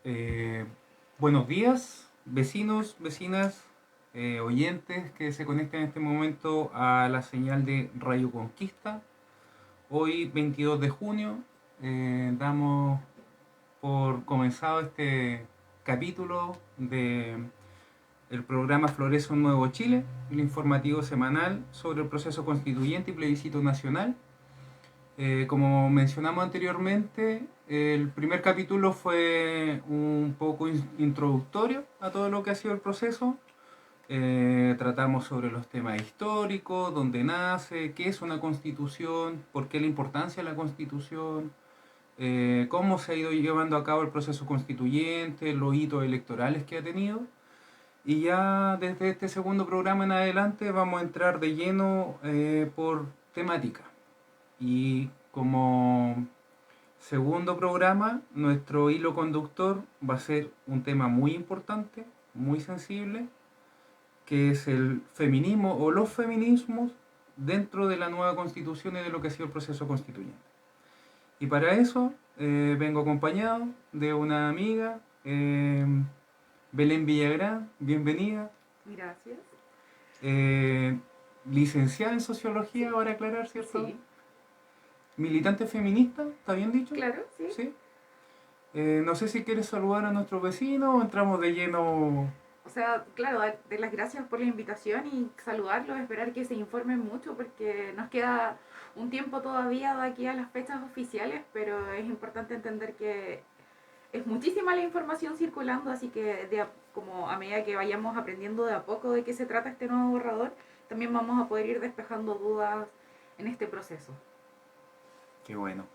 Eh, Buenos días, vecinos, vecinas, oyentes que se conectan en este momento a la señal de Radio Conquista. Hoy, 22 de junio, damos por comenzado este capítulo de el programa Florece un Nuevo Chile, el informativo semanal sobre el proceso constituyente y plebiscito nacional. Como mencionamos anteriormente, el primer capítulo fue un poco introductorio a todo lo que ha sido el proceso. Tratamos sobre los temas históricos, dónde nace, qué es una constitución, por qué la importancia de la constitución, cómo se ha ido llevando a cabo el proceso constituyente, los hitos electorales que ha tenido. Y ya desde este segundo programa en adelante vamos a entrar de lleno por temática. Y como segundo programa, nuestro hilo conductor va a ser un tema muy importante, muy sensible, que es el feminismo o los feminismos dentro de la nueva constitución y de lo que ha sido el proceso constituyente. Y para eso vengo acompañado de una amiga, Belén Villagrán, bienvenida. Gracias. Eh, Licenciada en sociología, Sí, ahora aclarar, ¿cierto? sí, Militante feminista, ¿está bien dicho? claro, sí. Sí. No sé si quieres saludar a nuestros vecinos o entramos de lleno. O sea, claro, dar las gracias por la invitación y saludarlos, esperar que se informen mucho porque nos queda un tiempo todavía de aquí a las fechas oficiales, pero es importante entender que es muchísima la información circulando, así que como a medida que vayamos aprendiendo de a poco de qué se trata este nuevo borrador, también vamos a poder ir despejando dudas en este proceso. Qué bueno.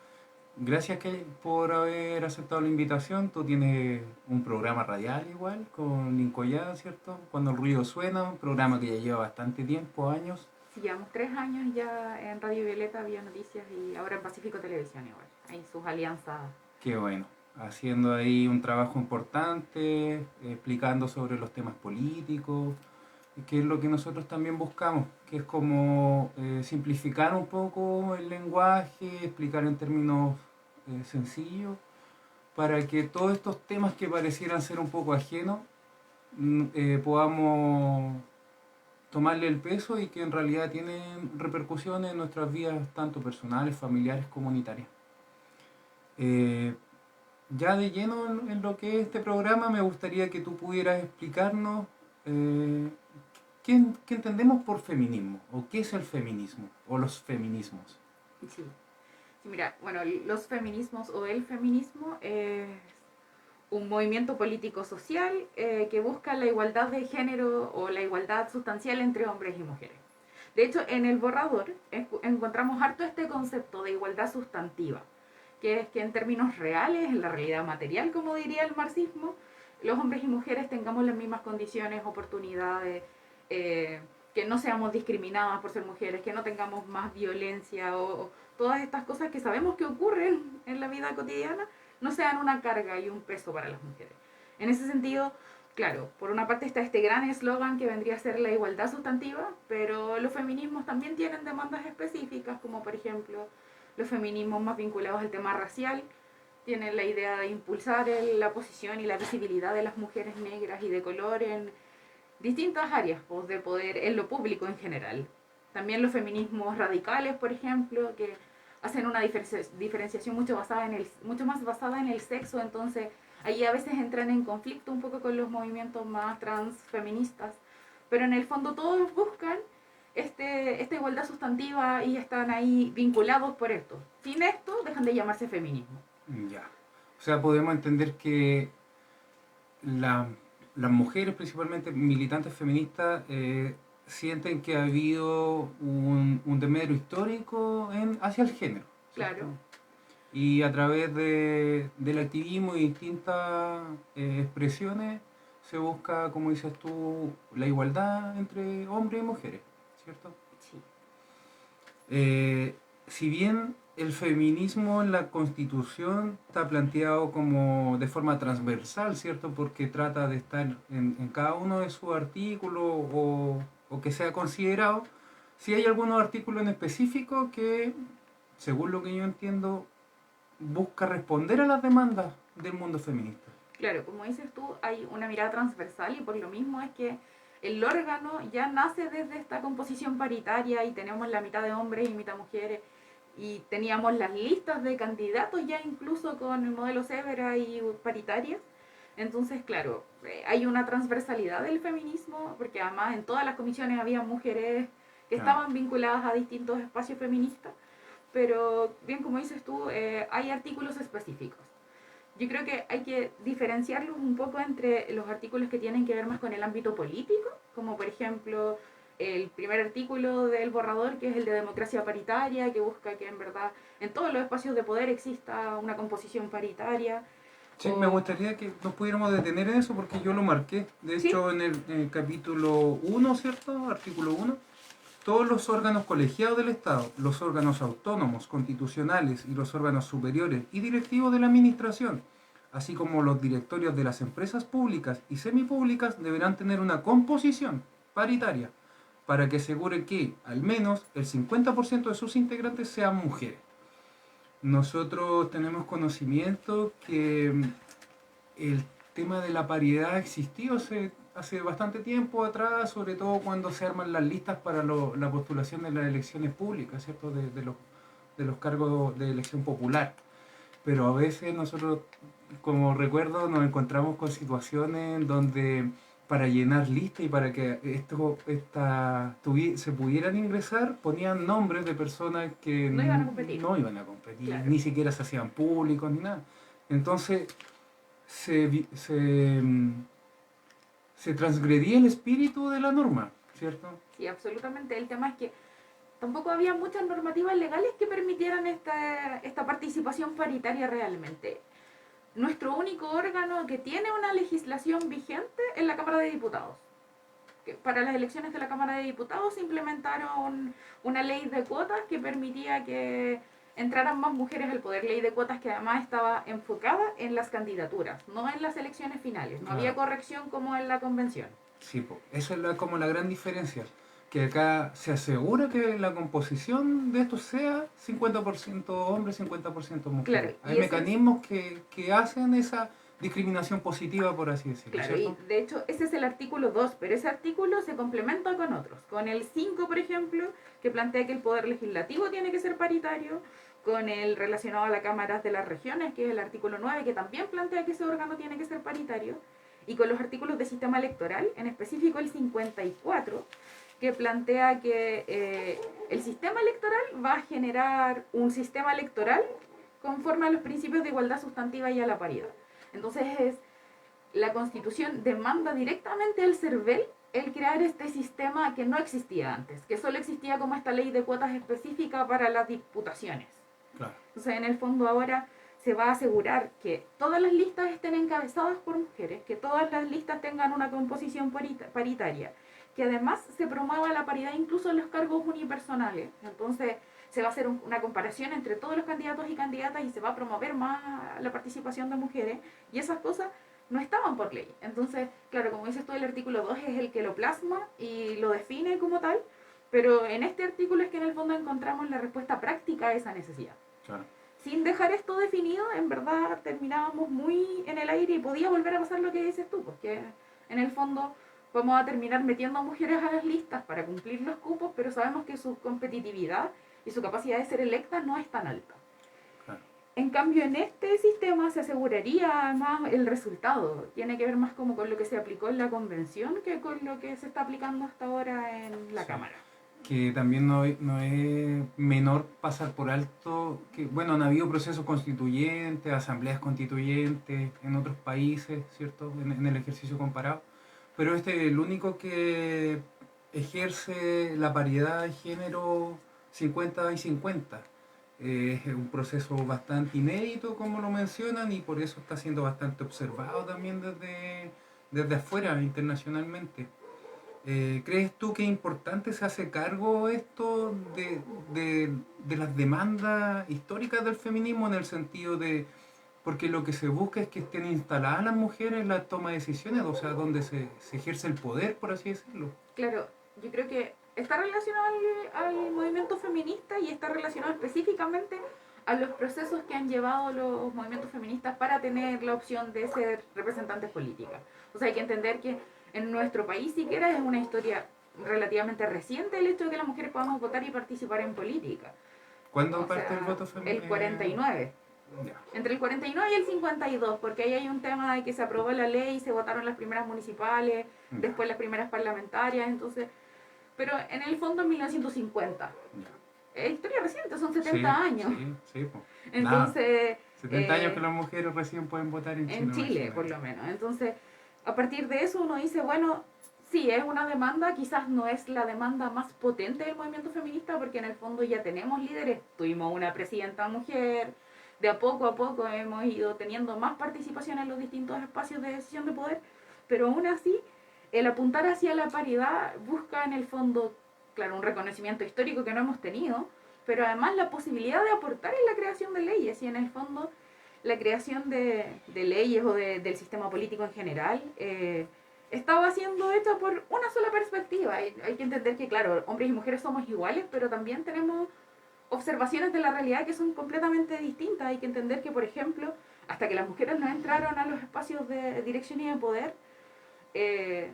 Gracias por haber aceptado la invitación. Tú tienes un programa radial igual con Lincoln, ¿cierto? Cuando el ruido suena, un programa que ya lleva bastante tiempo, años. Sí, llevamos 3 años ya en Radio Violeta, Vía Noticias y ahora en Pacífico Televisión igual. Ahí sus alianzas. Qué bueno. Haciendo ahí un trabajo importante, explicando sobre los temas políticos, que es lo que nosotros también buscamos, que es como simplificar un poco el lenguaje, explicar en términos sencillos, para que todos estos temas que parecieran ser un poco ajenos, podamos tomarle el peso y que en realidad tienen repercusiones en nuestras vidas, tanto personales, familiares, comunitarias. Eh, ya de lleno en lo que es este programa, me gustaría que tú pudieras explicarnos eh, qué entendemos por feminismo, o qué es el feminismo, o los feminismos. Sí. Sí, mira, bueno, los feminismos o el feminismo es un movimiento político social que busca la igualdad de género o la igualdad sustancial entre hombres y mujeres. De hecho, en el borrador encontramos harto este concepto de igualdad sustantiva, que es que en términos reales, en la realidad material, como diría el marxismo, los hombres y mujeres tengamos las mismas condiciones, oportunidades, eh, que no seamos discriminadas por ser mujeres, que no tengamos más violencia o todas estas cosas que sabemos que ocurren en la vida cotidiana, no sean una carga y un peso para las mujeres. En ese sentido, claro, por una parte está este gran eslogan que vendría a ser la igualdad sustantiva, pero los feminismos también tienen demandas específicas, como por ejemplo los feminismos más vinculados al tema racial, tienen la idea de impulsar la posición y la visibilidad de las mujeres negras y de color en distintas áreas pues, de poder en lo público en general. También los feminismos radicales, por ejemplo, que hacen una diferenciación mucho más basada en el sexo, entonces ahí a veces entran en conflicto un poco con los movimientos más transfeministas, pero en el fondo todos buscan esta igualdad sustantiva y están ahí vinculados por esto. Sin esto dejan de llamarse feminismo. Ya. O sea, podemos entender que la- las mujeres, principalmente militantes feministas, sienten que ha habido un desmedro histórico hacia el género, ¿cierto? Claro, Y a través del activismo y distintas expresiones se busca, como dices tú, la igualdad entre hombres y mujeres, ¿cierto? sí, Si bien el feminismo en la Constitución está planteado como de forma transversal, ¿cierto? Porque trata de estar en cada uno de sus artículos o que sea considerado, si hay algunos artículos en específico que, según lo que yo entiendo, busca responder a las demandas del mundo feminista. Claro, como dices tú, hay una mirada transversal y por lo mismo es que el órgano ya nace desde esta composición paritaria y tenemos la mitad de hombres y mitad mujeres y teníamos las listas de candidatos ya incluso con el modelo Severa y paritarias. Entonces, claro, hay una transversalidad del feminismo porque además en todas las comisiones había mujeres que Claro. estaban vinculadas a distintos espacios feministas, pero bien como dices tú, hay artículos específicos. Yo creo que hay que diferenciarlos un poco entre los artículos que tienen que ver más con el ámbito político, como por ejemplo el primer artículo del borrador, que es el de democracia paritaria, que busca que en verdad en todos los espacios de poder exista una composición paritaria. Sí, me O, gustaría que nos pudiéramos detener en eso porque yo lo marqué. De ¿sí? hecho, en el capítulo 1, ¿cierto? Artículo 1. Todos los órganos colegiados del Estado, los órganos autónomos, constitucionales y los órganos superiores y directivos de la Administración, así como los directorios de las empresas públicas y semipúblicas, deberán tener una composición paritaria para que asegure que al menos el 50% de sus integrantes sean mujeres. Nosotros tenemos conocimiento que el tema de la paridad ha existido hace bastante tiempo atrás, sobre todo cuando se arman las listas para la postulación de las elecciones públicas, ¿cierto? De los cargos de elección popular. Pero a veces nosotros, como recuerdo, nos encontramos con situaciones donde para llenar listas y para que se pudieran ingresar, ponían nombres de personas que No iban a competir. no iban a competir, Claro. ni siquiera se hacían públicos ni nada. Entonces, se, vi- se, mm, se transgredía el espíritu de la norma, ¿cierto? Sí, absolutamente. El tema es que tampoco había muchas normativas legales que permitieran esta participación paritaria realmente. Nuestro único órgano que tiene una legislación vigente es la Cámara de Diputados. Que para las elecciones de la Cámara de Diputados se implementaron una ley de cuotas que permitía que entraran más mujeres al poder. Ley de cuotas que además estaba enfocada en las candidaturas, no en las elecciones finales. No había Claro. corrección como en la convención. Sí, po. Esa es como la gran diferencia. Que acá se asegura que la composición de esto sea 50% hombres, 50% Claro, mujeres. Hay y ese es mecanismos que hacen esa discriminación positiva, por así decirlo, Claro, y ¿cierto? de hecho ese es el artículo 2, pero ese artículo se complementa con otros. Con el 5, por ejemplo, que plantea que el poder legislativo tiene que ser paritario, con el relacionado a las cámaras de las regiones, que es el artículo 9, que también plantea que ese órgano tiene que ser paritario, y con los artículos de sistema electoral, en específico el 54, que plantea que el sistema electoral va a generar un sistema electoral conforme a los principios de igualdad sustantiva y a la paridad. Entonces la Constitución demanda directamente al CERVEL el crear este sistema que no existía antes, que solo existía como esta ley de cuotas específica para las diputaciones. Claro. Entonces, en el fondo ahora se va a asegurar que todas las listas estén encabezadas por mujeres, que todas las listas tengan una composición paritaria, que además se promueva la paridad incluso en los cargos unipersonales. Entonces, se va a hacer una comparación entre todos los candidatos y candidatas y se va a promover más la participación de mujeres y esas cosas no estaban por ley. Entonces, claro, como dices tú, el artículo 2 es el que lo plasma y lo define como tal, pero en este artículo es que en el fondo encontramos la respuesta práctica a esa necesidad. Claro. Sin dejar esto definido, en verdad terminábamos muy en el aire y podía volver a pasar lo que dices tú, porque en el fondo vamos a terminar metiendo a mujeres a las listas para cumplir los cupos, pero sabemos que su competitividad y su capacidad de ser electa no es tan alta. Claro. En cambio, en este sistema se aseguraría más el resultado. Tiene que ver más como con lo que se aplicó en la convención que con lo que se está aplicando hasta ahora en la Sí. Cámara. Que también no es menor pasar por alto que, bueno, han habido procesos constituyentes, asambleas constituyentes en otros países, ¿cierto? En el ejercicio comparado, pero este es el único que ejerce la paridad de género 50 y 50. Es un proceso bastante inédito, como lo mencionan, y por eso está siendo bastante observado también desde afuera, internacionalmente. ¿Crees tú que es importante se hace cargo esto de las demandas históricas del feminismo en el sentido de, porque lo que se busca es que estén instaladas las mujeres en la toma de decisiones, o sea, donde se ejerce el poder, por así decirlo? Claro, yo creo que está relacionado al movimiento feminista y está relacionado específicamente a los procesos que han llevado los movimientos feministas para tener la opción de ser representantes políticas. O sea, hay que entender que en nuestro país siquiera es una historia relativamente reciente el hecho de que las mujeres podamos votar y participar en política. ¿Cuándo O parte el sea, voto el femenino? 49. Ya. Entre el 49 y el 52, porque ahí hay un tema de que se aprobó la ley, se votaron las primeras municipales, Ya. después las primeras parlamentarias, entonces... Pero en el fondo en 1950. Ya. Es historia reciente, son 70 Sí, años. sí, pues. Nada, Entonces, 70 años que las mujeres recién pueden votar en en Chile, Chile, por imagínate. lo menos. Entonces, a partir de eso uno dice, bueno, sí, es una demanda, quizás no es la demanda más potente del movimiento feminista, porque en el fondo ya tenemos líderes, tuvimos una presidenta mujer, de a poco hemos ido teniendo más participación en los distintos espacios de decisión de poder, pero aún así, el apuntar hacia la paridad busca en el fondo, claro, un reconocimiento histórico que no hemos tenido, pero además la posibilidad de aportar en la creación de leyes y en el fondo la creación de leyes o del sistema político en general estaba siendo hecha por una sola perspectiva. Hay que entender que, claro, hombres y mujeres somos iguales, pero también tenemos observaciones de la realidad que son completamente distintas. Hay que entender que, por ejemplo, hasta que las mujeres no entraron a los espacios de dirección y de poder,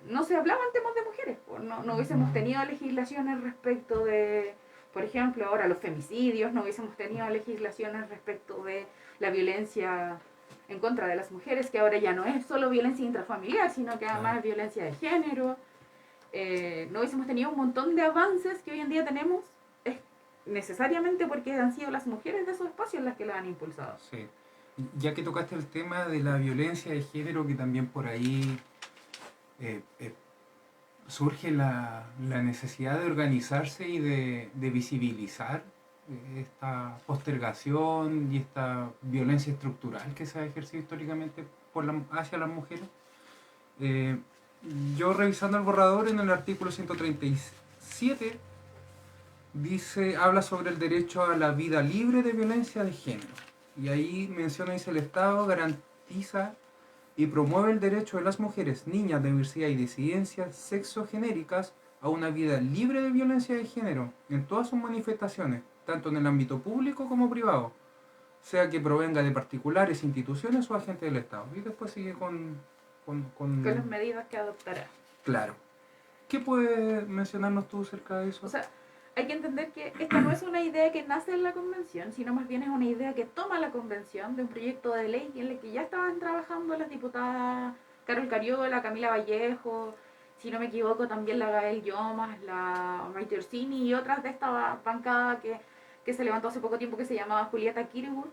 no se hablaban temas de mujeres. No hubiésemos tenido legislaciones respecto de, por ejemplo, ahora los femicidios, no hubiésemos tenido legislaciones respecto de la violencia en contra de las mujeres, que ahora ya no es solo violencia intrafamiliar, sino que además es violencia de género. No hubiésemos tenido un montón de avances que hoy en día tenemos, es necesariamente porque han sido las mujeres de esos espacios las que lo han impulsado. Sí. Ya que tocaste el tema de la violencia de género, que también por ahí eh, eh, surge la necesidad de organizarse y de visibilizar esta postergación y esta violencia estructural que se ha ejercido históricamente hacia las mujeres. Eh, yo revisando el borrador en el artículo 137 dice, habla sobre el derecho a la vida libre de violencia de género. Y ahí menciona, dice, el Estado garantiza y promueve el derecho de las mujeres, niñas, de diversidad y disidencias sexogenéricas a una vida libre de violencia de género en todas sus manifestaciones, tanto en el ámbito público como privado, sea que provenga de particulares, instituciones o agentes del Estado. Y después sigue Con las medidas que adoptará. Claro. ¿Qué puedes mencionarnos tú acerca de eso? O sea, hay que entender que esta no es una idea que nace en la convención, sino más bien es una idea que toma la convención de un proyecto de ley en el que ya estaban trabajando las diputadas Carol Cariola, Camila Vallejo, si no me equivoco también la Gael Llomas, la Maite Orsini y otras de esta bancada que se levantó hace poco tiempo que se llamaba Julieta Kirwood,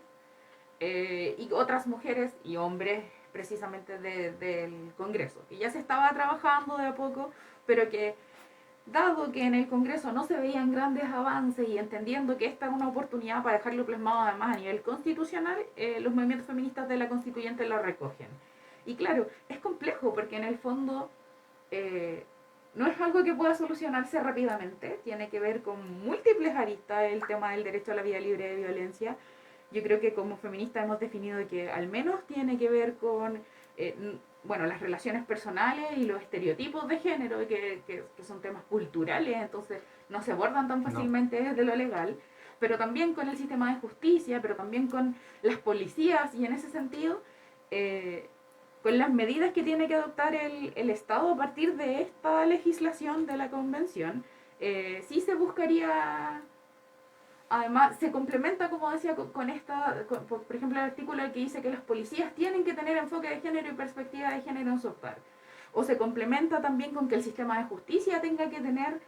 y otras mujeres y hombres precisamente del Congreso. Y ya se estaba trabajando de a poco, pero que dado que en el Congreso no se veían grandes avances y entendiendo que esta es una oportunidad para dejarlo plasmado además a nivel constitucional, los movimientos feministas de la constituyente lo recogen. Y claro, es complejo porque en el fondo no es algo que pueda solucionarse rápidamente, tiene que ver con múltiples aristas el tema del derecho a la vida libre de violencia. Yo creo que como feministas hemos definido que al menos tiene que ver con bueno, las relaciones personales y los estereotipos de género, que son temas culturales, entonces no se abordan tan fácilmente desde lo legal, pero también con el sistema de justicia, pero también con las policías y en ese sentido, con las medidas que tiene que adoptar el Estado a partir de esta legislación de la Convención, sí se buscaría... Además, se complementa, como decía, con esta, por ejemplo, el artículo que dice que los policías tienen que tener enfoque de género y perspectiva de género en su actuar. O se complementa también con que el sistema de justicia tenga que tener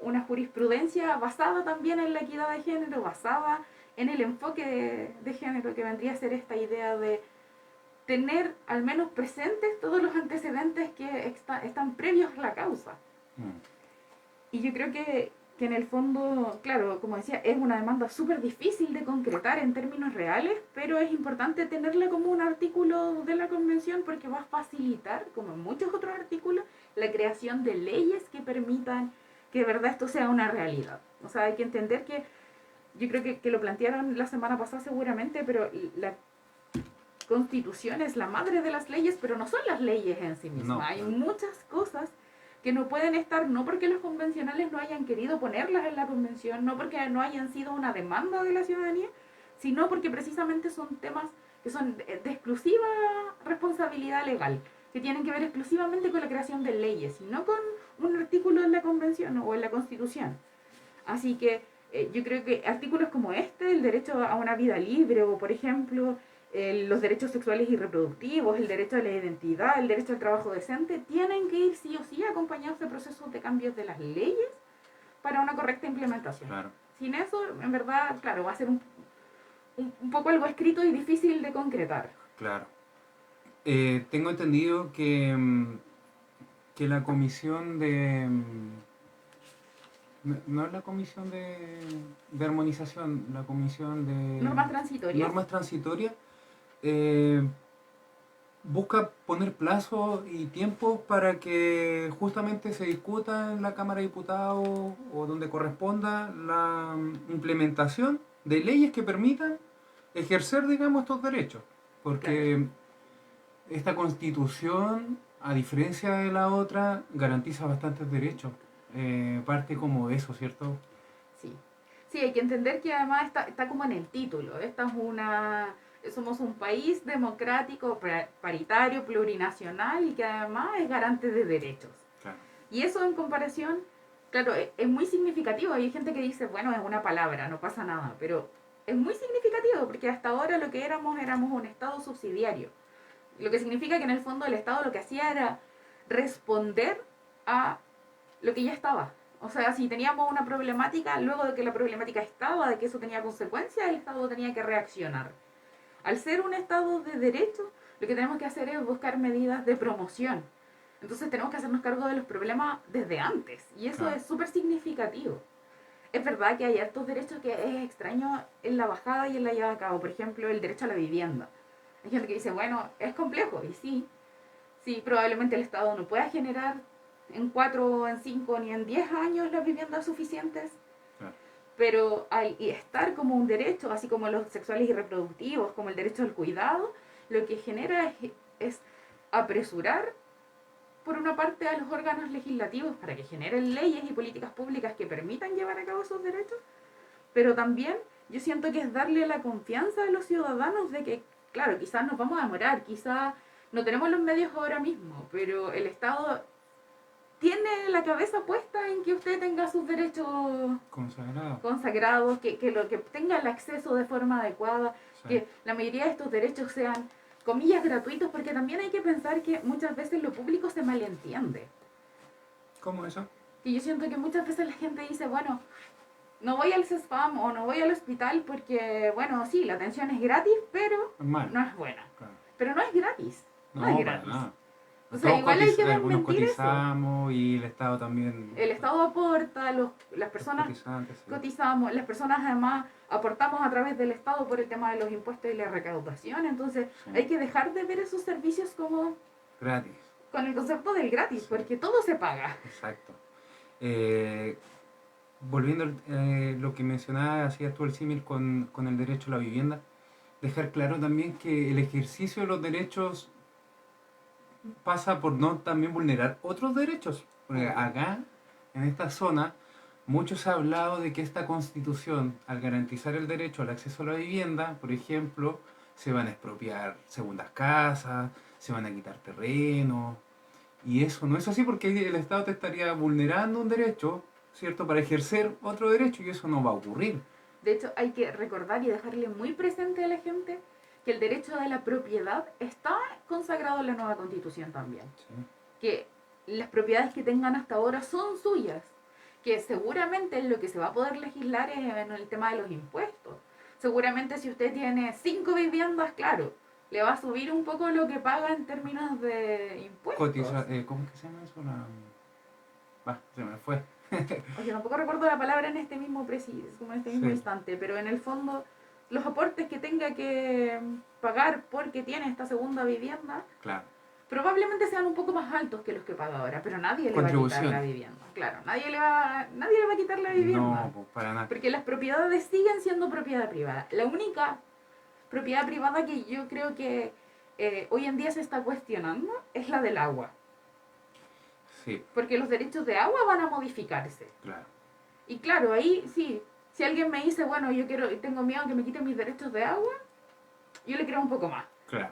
una jurisprudencia basada también en la equidad de género, basada en el enfoque de género, que vendría a ser esta idea de tener al menos presentes todos los antecedentes que están previos a la causa. Y yo creo que en el fondo, claro, como decía, es una demanda súper difícil de concretar en términos reales, pero es importante tenerla como un artículo de la convención porque va a facilitar, como en muchos otros artículos, la creación de leyes que permitan que de verdad esto sea una realidad. O sea, hay que entender que, yo creo que lo plantearon la semana pasada seguramente, pero la Constitución es la madre de las leyes, pero no son las leyes en sí mismas. No. Hay muchas cosas que no pueden estar, no porque los convencionales no hayan querido ponerlas en la convención, no porque no hayan sido una demanda de la ciudadanía, sino porque precisamente son temas que son de exclusiva responsabilidad legal, que tienen que ver exclusivamente con la creación de leyes y no con un artículo en la Convención o en la Constitución. Así que yo creo que artículos como este, el derecho a una vida libre o, por ejemplo, los derechos sexuales y reproductivos, el derecho a la identidad, el derecho al trabajo decente, tienen que ir sí o sí acompañados de procesos de cambios de las leyes para una correcta implementación. Claro. Sin eso, en verdad, claro, va a ser un poco algo escrito y difícil de concretar. Claro. Tengo entendido que la comisión no es la comisión de armonización, la comisión de Normas transitorias. normas transitorias, eh, busca poner plazos y tiempos para que justamente se discuta en la Cámara de Diputados o donde corresponda la implementación de leyes que permitan ejercer, digamos, estos derechos. Porque Claro. esta constitución, a diferencia de la otra, garantiza bastantes derechos. Parte como de eso, ¿cierto? Sí. Sí, hay que entender que además está como en el título. Somos un país democrático, paritario, plurinacional y que además es garante de derechos. Claro. Y eso en comparación, claro, es muy significativo. Hay gente que dice, bueno, es una palabra, no pasa nada, pero es muy significativo porque hasta ahora lo que éramos un Estado subsidiario. Lo que significa que en el fondo el Estado lo que hacía era responder a lo que ya estaba. O sea, si teníamos una problemática, luego de que la problemática estaba, de que eso tenía consecuencias, el Estado tenía que reaccionar. Al ser un Estado de derecho, lo que tenemos que hacer es buscar medidas de promoción. Entonces tenemos que hacernos cargo de los problemas desde antes. Y eso Claro. es súper significativo. Es verdad que hay hartos derechos que es extraño en la bajada y en la llevada a cabo. Por ejemplo, el derecho a la vivienda. Hay gente que dice, bueno, es complejo. Y sí, probablemente el Estado no pueda generar en 4, en 5 ni en 10 años las viviendas suficientes, Claro. pero al estar como un derecho, así como los sexuales y reproductivos, como el derecho al cuidado, lo que genera es apresurar, por una parte, a los órganos legislativos para que generen leyes y políticas públicas que permitan llevar a cabo esos derechos, pero también yo siento que es darle la confianza a los ciudadanos de que, claro, quizás nos vamos a demorar, quizás no tenemos los medios ahora mismo, pero el Estado tiene la cabeza puesta en que usted tenga sus derechos Consagrado. consagrados, que tenga el acceso de forma adecuada, Sí. que la mayoría de estos derechos sean, comillas, gratuitos, porque también hay que pensar que muchas veces lo público se malentiende. ¿Cómo eso? Y yo siento que muchas veces la gente dice, bueno, no voy al CESFAM o no voy al hospital porque, bueno, sí, la atención es gratis, pero Es malo. no es buena. Claro. Pero no es gratis. No, No, es para gratis. nada. O sea, igual hay que Algunos desmentir eso. cotizamos y el Estado también. El Estado aporta, las Los personas cotizantes, sí. cotizamos, las personas además aportamos a través del Estado por el tema de los impuestos y la recaudación, entonces Sí. hay que dejar de ver esos servicios como Gratis. con el concepto del gratis, Sí. porque todo se paga. Exacto. Volviendo a lo que mencionabas, hacías tú el símil con el derecho a la vivienda, dejar claro también que el ejercicio de los derechos pasa por no también vulnerar otros derechos. Porque acá, en esta zona, mucho se ha hablado de que esta constitución, al garantizar el derecho al acceso a la vivienda, por ejemplo, se van a expropiar segundas casas, se van a quitar terrenos. Y eso no es así porque el Estado te estaría vulnerando un derecho, ¿cierto?, para ejercer otro derecho y eso no va a ocurrir. De hecho, hay que recordar y dejarle muy presente a la gente que el derecho de la propiedad está consagrado en la nueva constitución también. Sí. Que las propiedades que tengan hasta ahora son suyas, que seguramente lo que se va a poder legislar es en el tema de los impuestos. Seguramente si usted tiene 5 viviendas, claro, le va a subir un poco lo que paga en términos de impuestos. ¿Cómo es que se llama eso? Se me fue. Oye, tampoco recuerdo la palabra en este mismo como en este mismo Sí. instante, pero en el fondo los aportes que tenga que pagar porque tiene esta segunda vivienda Claro. probablemente sean un poco más altos que los que paga ahora, pero nadie le va a quitar Contribución. la vivienda. Claro, nadie le va a quitar la vivienda. No, pues para nada. Porque las propiedades siguen siendo propiedad privada. La única propiedad privada que yo creo que hoy en día se está cuestionando es la del agua. Sí, Porque los derechos de agua van a modificarse. claro. Y claro, ahí sí, Si alguien me dice, bueno, tengo miedo que me quiten mis derechos de agua, yo le creo un poco más. Claro.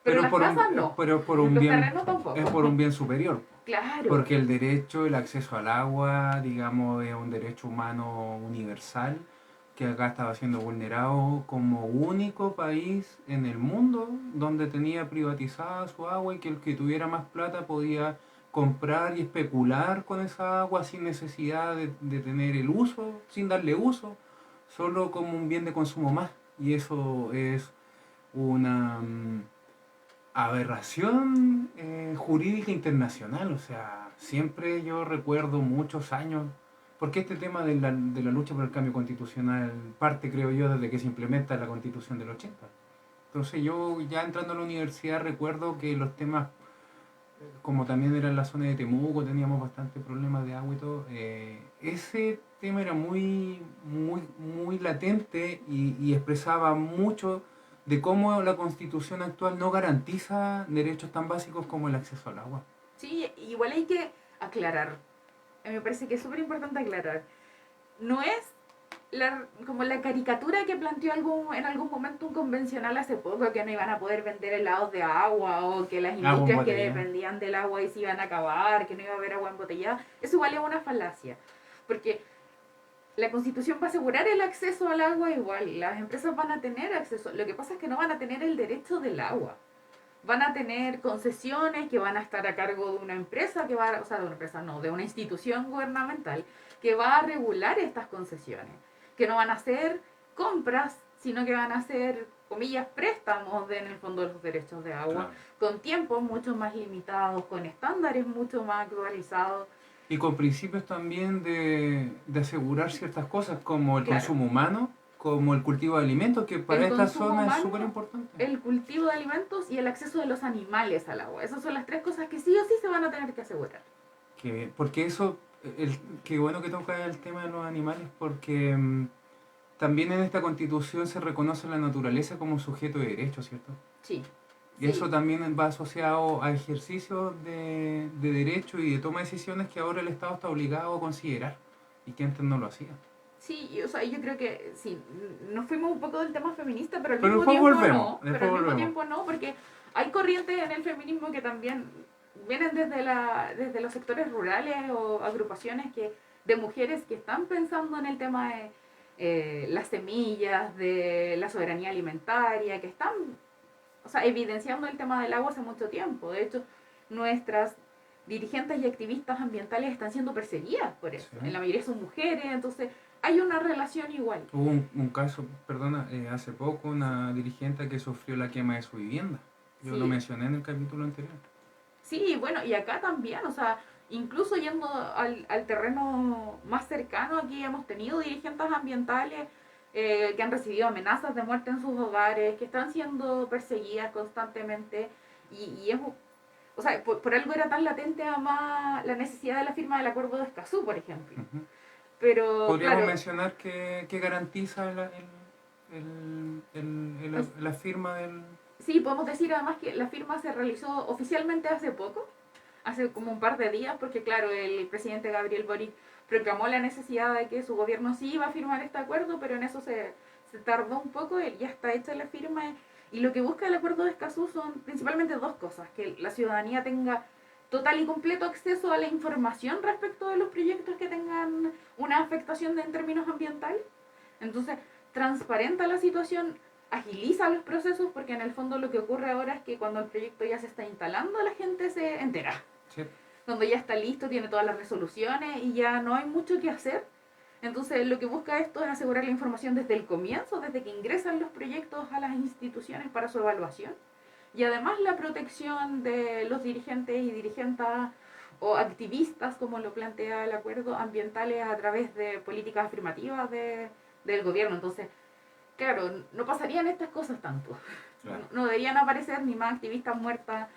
Pero Pero las casas no. por un Los bien, terrenos es tampoco. por un bien superior. Claro. Porque el derecho, el acceso al agua, digamos, es un derecho humano universal que acá estaba siendo vulnerado como único país en el mundo donde tenía privatizada su agua y que el que tuviera más plata podía comprar y especular con esa agua sin necesidad de tener el uso, sin darle uso, solo como un bien de consumo más. Y eso es una aberración jurídica internacional. O sea, siempre yo recuerdo muchos años, porque este tema de la lucha por el cambio constitucional parte, creo yo, desde que se implementa la constitución del 80. Entonces yo ya entrando a la universidad recuerdo que los temas, como también era en la zona de Temuco, teníamos bastante problemas de agua y todo, ese tema era muy latente y expresaba mucho de cómo la constitución actual no garantiza derechos tan básicos como el acceso al agua. Sí, igual hay que aclarar. Me parece que es súper importante aclarar. No es como la caricatura que planteó en algún momento un convencional hace poco, que no iban a poder vender helados de agua o que las Agua industrias que embotellada. dependían del agua y se iban a acabar, que no iba a haber agua embotellada. Eso igual es una falacia. Porque la constitución va a asegurar el acceso al agua igual. Las empresas van a tener acceso. Lo que pasa es que no van a tener el derecho del agua. Van a tener concesiones que van a estar a cargo de una empresa que va, o sea, de una empresa no, de una institución gubernamental que va a regular estas concesiones, que no van a ser compras, sino que van a ser, comillas, préstamos en el fondo de los derechos de agua, Claro. con tiempos mucho más limitados, con estándares mucho más actualizados. Y con principios también de asegurar ciertas cosas como el Claro, consumo humano, como el cultivo de alimentos, que para el esta consumo zona es súper humano, importante. el cultivo de alimentos y el acceso de los animales al agua. Esas son las tres cosas que sí o sí se van a tener que asegurar. Porque eso, qué bueno que toca el tema de los animales, porque también en esta constitución se reconoce la naturaleza como sujeto de derecho, ¿cierto? Sí, Y eso sí. también va asociado a ejercicios de derecho y de toma de decisiones que ahora el Estado está obligado a considerar y que antes no lo hacía. Sí, o sea, yo creo que sí, nos fuimos un poco del tema feminista, pero al Pero mismo después tiempo volvemos, no, pero después al mismo volvemos. tiempo no, porque hay corrientes en el feminismo que también vienen desde los sectores rurales o agrupaciones de mujeres que están pensando en el tema de las semillas, de la soberanía alimentaria, que están, o sea, evidenciando el tema del agua hace mucho tiempo. De hecho, nuestras dirigentes y activistas ambientales están siendo perseguidas por Sí. eso. En la mayoría son mujeres, entonces hay una relación igual. Hubo un caso, perdona, hace poco una dirigente que sufrió la quema de su vivienda. Yo lo Sí, mencioné en el capítulo anterior. sí, bueno, y acá también, o sea, incluso yendo al terreno más cercano, aquí hemos tenido dirigentes ambientales que han recibido amenazas de muerte en sus hogares, que están siendo perseguidas constantemente, y es, o sea, por algo era tan latente además la necesidad de la firma del acuerdo de Escazú, por ejemplo. Ujú. Pero Podríamos claro, mencionar que garantiza la firma del... sí, podemos decir además que la firma se realizó oficialmente hace poco, hace como un par de días, porque claro, el presidente Gabriel Boric proclamó la necesidad de que su gobierno sí iba a firmar este acuerdo, pero en eso se tardó un poco, ya está hecha la firma. Y lo que busca el acuerdo de Escazú son principalmente dos cosas: que la ciudadanía tenga total y completo acceso a la información respecto de los proyectos que tengan una afectación en términos ambientales. Entonces, transparenta la situación, agiliza los procesos, porque en el fondo lo que ocurre ahora es que cuando el proyecto ya se está instalando, la gente se entera. Sí. Cuando ya está listo, tiene todas las resoluciones y ya no hay mucho que hacer. Entonces, lo que busca esto es asegurar la información desde el comienzo, desde que ingresan los proyectos a las instituciones para su evaluación. Y además la protección de los dirigentes y dirigentas o activistas, como lo plantea el acuerdo, ambientales a través de políticas afirmativas del gobierno. Entonces, claro, no pasarían estas cosas tanto. Claro. No deberían aparecer ni más activistas muertas,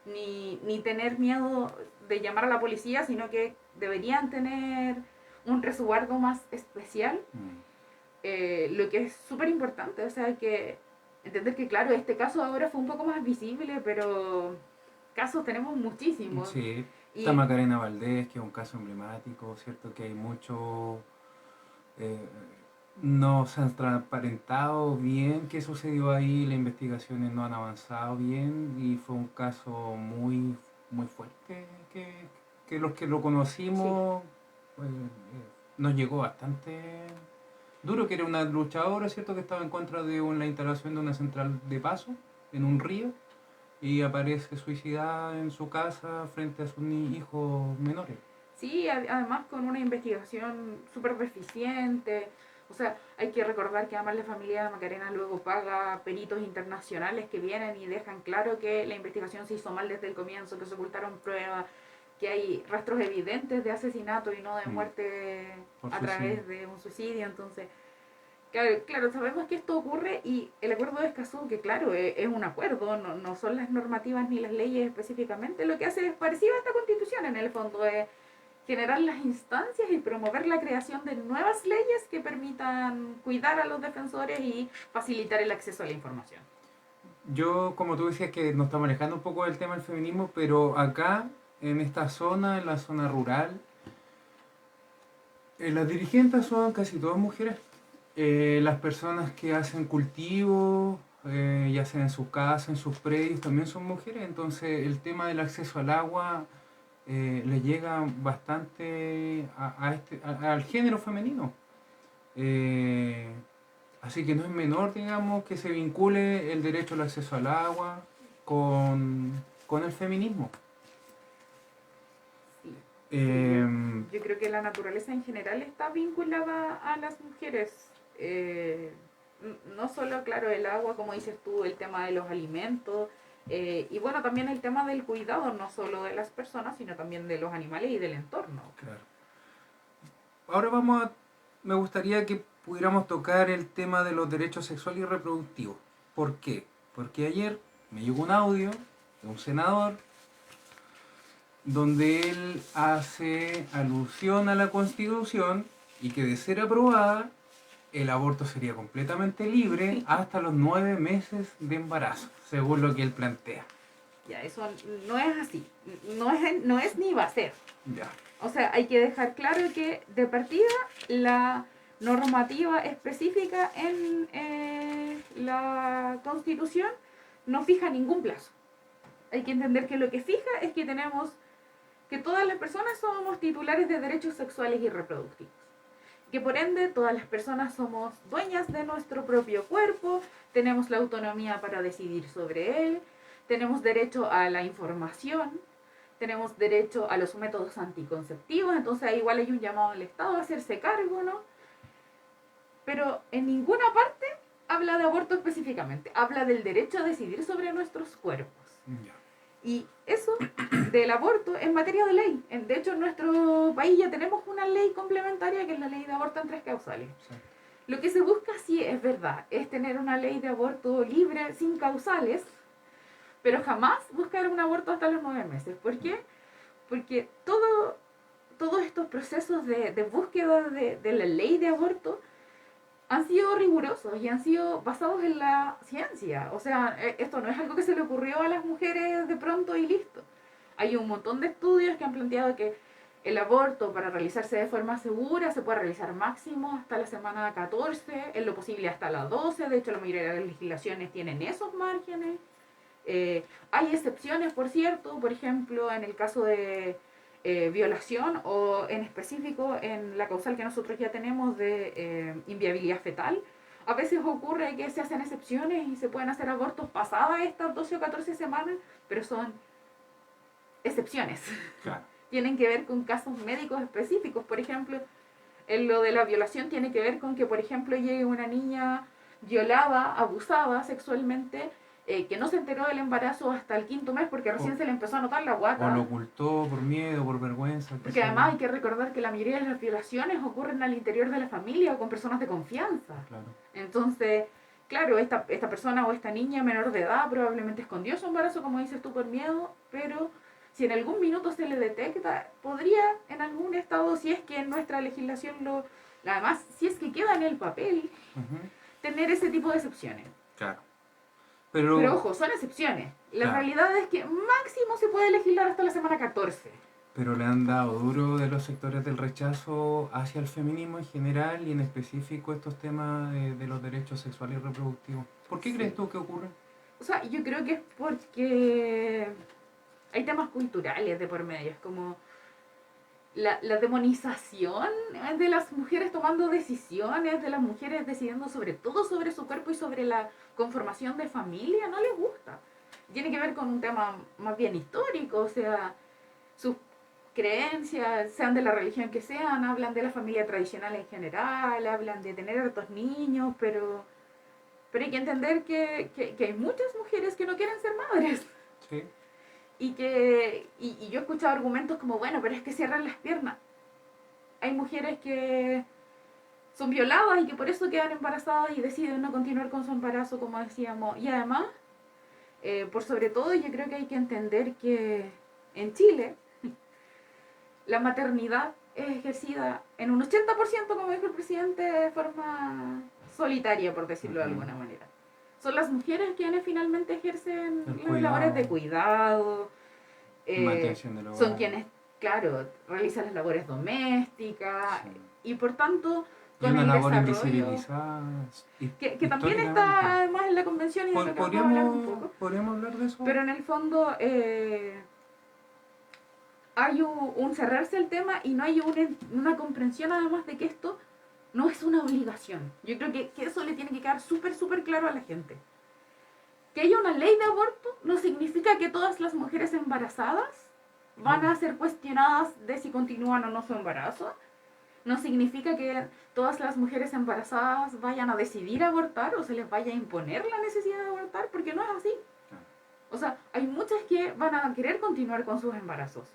ni tener miedo de llamar a la policía, sino que deberían tener un resguardo más especial, Mm. lo que es súper importante. O sea, hay que entender que, claro, este caso ahora fue un poco más visible, pero casos tenemos muchísimos. Sí, está Y Macarena Valdés, que es un caso emblemático, ¿cierto? Que hay mucho... eh, No se han transparentado bien qué sucedió ahí, las investigaciones no han avanzado bien y fue un caso muy, muy fuerte que los que lo Sí. conocimos nos llegó bastante duro, que era una luchadora, ¿cierto? Que estaba en contra de la instalación de una central de paso en un río y aparece suicidada en su casa frente a sus hijos menores. Sí, además con una investigación súper deficiente. O sea, hay que recordar que además la familia de Macarena luego paga peritos internacionales que vienen y dejan claro que la investigación se hizo mal desde el comienzo, que se ocultaron pruebas, que hay rastros evidentes de asesinato y no de Mm, muerte por a suicidio. través de un suicidio. Entonces, claro, claro, sabemos que esto ocurre y el acuerdo de Escazú, que claro, es un acuerdo, no, no son las normativas ni las leyes específicamente, lo que hace es parecido a esta constitución en el fondo, es generar las instancias y promover la creación de nuevas leyes que permitan cuidar a los defensores y facilitar el acceso a la información. Yo, como tú decías, que nos estamos alejando un poco del tema del feminismo, pero acá, en esta zona, en la zona rural, las dirigentes son casi todas mujeres. Las personas que hacen cultivos, ya sea en sus casas, en sus predios, también son mujeres. Entonces, el tema del acceso al agua le llega bastante al género femenino. Eh, Así que no es menor, digamos, que se vincule el derecho al acceso al agua con el feminismo. Sí, sí, Em, yo creo que la naturaleza en general está vinculada a las mujeres. No solo, claro, el agua, como dices tú, el tema de los alimentos, y bueno, también el tema del cuidado, no solo de las personas, sino también de los animales y del entorno. claro. Ahora me gustaría que pudiéramos tocar el tema de los derechos sexuales y reproductivos. ¿Por qué? Porque ayer me llegó un audio de un senador donde él hace alusión a la Constitución y que de ser aprobada, el aborto sería completamente libre hasta los 9 meses de embarazo, según lo que él plantea. Ya, eso no es así, no es ni va a ser. Ya, O sea, hay que dejar claro que de partida la normativa específica en la Constitución no fija ningún plazo. Hay que entender que lo que fija es que tenemos que todas las personas somos titulares de derechos sexuales y reproductivos. Que por ende todas las personas somos dueñas de nuestro propio cuerpo, tenemos la autonomía para decidir sobre él, tenemos derecho a la información, tenemos derecho a los métodos anticonceptivos, entonces igual hay un llamado al Estado a hacerse cargo, ¿no? Pero en ninguna parte habla de aborto específicamente, habla del derecho a decidir sobre nuestros cuerpos. ya. Y eso del aborto en materia de ley. De hecho, en nuestro país ya tenemos una ley complementaria que es la ley de aborto en tres causales. Sí. Lo que se busca, sí, es verdad, es tener una ley de aborto libre, sin causales, pero jamás buscar un aborto hasta los 9 meses. ¿Por qué? Porque todos estos procesos de búsqueda de la ley de aborto han sido rigurosos y han sido basados en la ciencia. O sea, esto no es algo que se le ocurrió a las mujeres de pronto y listo. Hay un montón de estudios que han planteado que el aborto para realizarse de forma segura se puede realizar máximo hasta la semana 14, en lo posible hasta la 12. De hecho, la mayoría de las legislaciones tienen esos márgenes. Hay excepciones, por cierto, por ejemplo, en el caso de violación o en específico en la causal que nosotros ya tenemos de inviabilidad fetal. A veces ocurre que se hacen excepciones y se pueden hacer abortos pasadas estas 12 o 14 semanas, pero son excepciones. Claro. Tienen que ver con casos médicos específicos. Por ejemplo, en lo de la violación tiene que ver con que, por ejemplo, llegue una niña violada, abusada sexualmente, que no se enteró del embarazo hasta el quinto mes porque O, recién se le empezó a notar la o lo guata. ocultó por miedo, por vergüenza, qué Porque sé yo. además hay que recordar que la mayoría de las violaciones ocurren al interior de la familia o con personas de confianza. Claro. Entonces, claro, esta persona o esta niña menor de edad probablemente escondió su embarazo, como dices tú, por miedo, pero si en algún minuto se le detecta, podría en algún estado, si es que en nuestra legislación además, si es que queda en el papel, Ujú. tener ese tipo de excepciones. Claro. Pero Pero, ojo, son excepciones. La claro. realidad es que máximo se puede legislar hasta la semana 14. Pero le han dado duro de los sectores del rechazo hacia el feminismo en general y en específico estos temas de los derechos sexuales y reproductivos. ¿Por qué crees Sí. tú que ocurre? O sea, yo creo que es porque hay temas culturales de por medio. Es como la demonización de las mujeres tomando decisiones, de las mujeres decidiendo sobre todo sobre su cuerpo y sobre la conformación de familia, no les gusta. Tiene que ver con un tema más bien histórico, o sea, sus creencias, sean de la religión que sean, hablan de la familia tradicional en general, hablan de tener hartos niños, pero hay que entender que hay muchas mujeres que no quieren ser madres. Sí. Y yo he escuchado argumentos como, bueno, pero es que cierran las piernas. Hay mujeres que son violadas y que por eso quedan embarazadas y deciden no continuar con su embarazo, como decíamos. Y además, por sobre todo, yo creo que hay que entender que en Chile la maternidad es ejercida en un 80%, como dijo el presidente, de forma solitaria, por decirlo de alguna manera. Son las mujeres quienes finalmente ejercen El las labores de cuidado, cuidado, mantención del son hogar. quienes, claro, realizan las labores domésticas Sí. y por tanto, Y con una el labor desarrollo, invisibilizada que también históricamente. está además en la convención y de lo que vamos a hablar un poco, ¿Podríamos hablar de eso? pero en el fondo hay un cerrarse al tema y no hay una comprensión además de que esto no es una obligación. Yo creo que eso le tiene que quedar súper, súper claro a la gente. Que haya una ley de aborto no significa que todas las mujeres embarazadas van a ser cuestionadas de si continúan o no su embarazo. No significa que todas las mujeres embarazadas vayan a decidir abortar o se les vaya a imponer la necesidad de abortar, porque no es así. O sea, hay muchas que van a querer continuar con sus embarazos.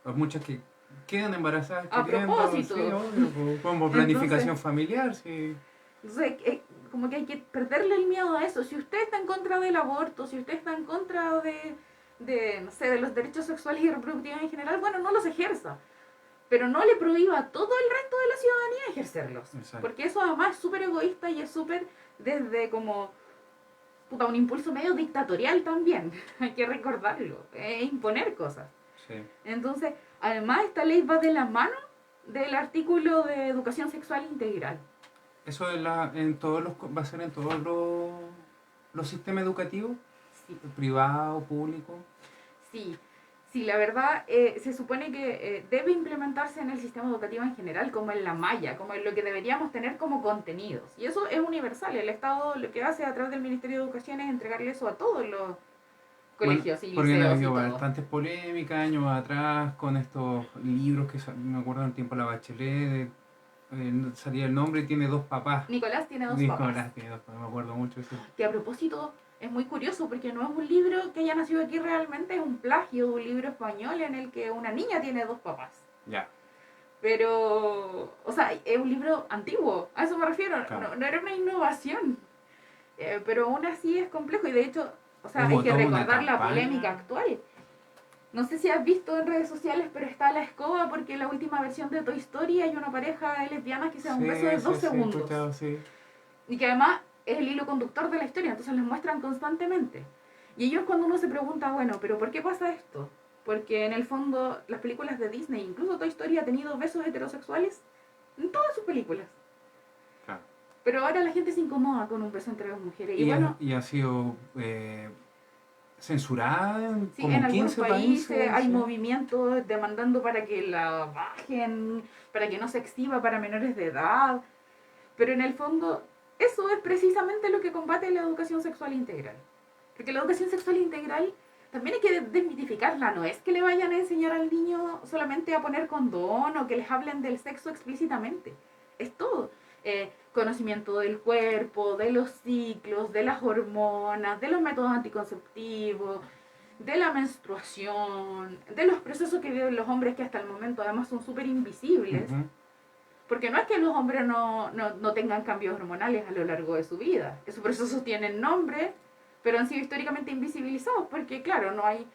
Hay muchas que quedan embarazadas A queriendo, sí, propósito. obvio, como Entonces, planificación familiar, sí. entonces como que hay que perderle el miedo a eso. Si usted está en contra del aborto, si usted está en contra no sé, de los derechos sexuales y reproductivos en general, bueno, no los ejerza. Pero no le prohíba a todo el resto de la ciudadanía ejercerlos. Exacto. Porque eso además es súper egoísta y es súper desde como puta, un impulso medio dictatorial también. Hay que recordarlo. Imponer cosas. Sí. Entonces, además esta ley va de la mano del artículo de educación sexual integral. Eso va a ser en todos los sistemas educativos, Sí, privado, público. sí. Sí, la verdad se supone que debe implementarse en el sistema educativo en general, como en la malla, como en lo que deberíamos tener como contenidos. Y eso es universal. El Estado lo que hace a través del Ministerio de Educación es entregarle eso a todos los Bueno, colegios y porque han liceos y habido todo. bastantes polémicas años atrás con estos libros que me acuerdo en el tiempo de la Bachelet, salía el nombre y tiene dos papás. Nicolás tiene dos papás. Nicolás tiene dos papás, me acuerdo mucho de eso. Que a propósito es muy curioso porque no es un libro que haya nacido aquí realmente, es un plagio de un libro español en el que una niña tiene dos papás. Ya. Pero, o sea, es un libro antiguo, a eso me refiero, Claro. no era una innovación. Pero aún así es complejo y de hecho, o sea, hay Hubo que toda una recordar la polémica campaña. actual. No sé si has visto en redes sociales, pero está la escoba porque en la última versión de Toy Story hay una pareja de lesbianas que se da un beso de Sí, 2 sí, sí, he segundos. escuchado, sí. Y que además es el hilo conductor de la historia, entonces les muestran constantemente. Y ellos cuando uno se pregunta, bueno, pero ¿por qué pasa esto? Porque en el fondo las películas de Disney, incluso Toy Story, ha tenido besos heterosexuales en todas sus películas. Claro. Pero ahora la gente se incomoda con un beso entre dos mujeres. Y Y, bueno, y ha sido censurada en sí, en como algunos 15 países países. hay Sí. movimientos demandando para que la bajen, para que no se exhiba para menores de edad. Pero en el fondo, eso es precisamente lo que combate la educación sexual integral. Porque la educación sexual integral también hay que desmitificarla. No es que le vayan a enseñar al niño solamente a poner condón o que les hablen del sexo explícitamente. Es todo. Conocimiento del cuerpo, de los ciclos, de las hormonas, de los métodos anticonceptivos, de la menstruación, de los procesos que viven los hombres que hasta el momento además son súper invisibles. Ujú. Porque no es que los hombres no tengan cambios hormonales a lo largo de su vida. Esos procesos tienen nombre, pero han sido históricamente invisibilizados porque, claro, no hay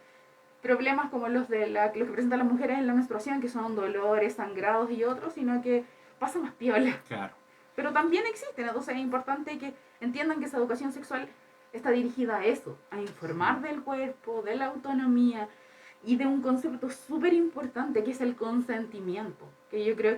problemas como los los que presentan las mujeres en la menstruación, que son dolores, sangrados y otros, sino que pasa más piola. Claro. Pero también existen, entonces es importante que entiendan que esa educación sexual está dirigida a eso, a informar del cuerpo, de la autonomía, y de un concepto súper importante que es el consentimiento, que yo creo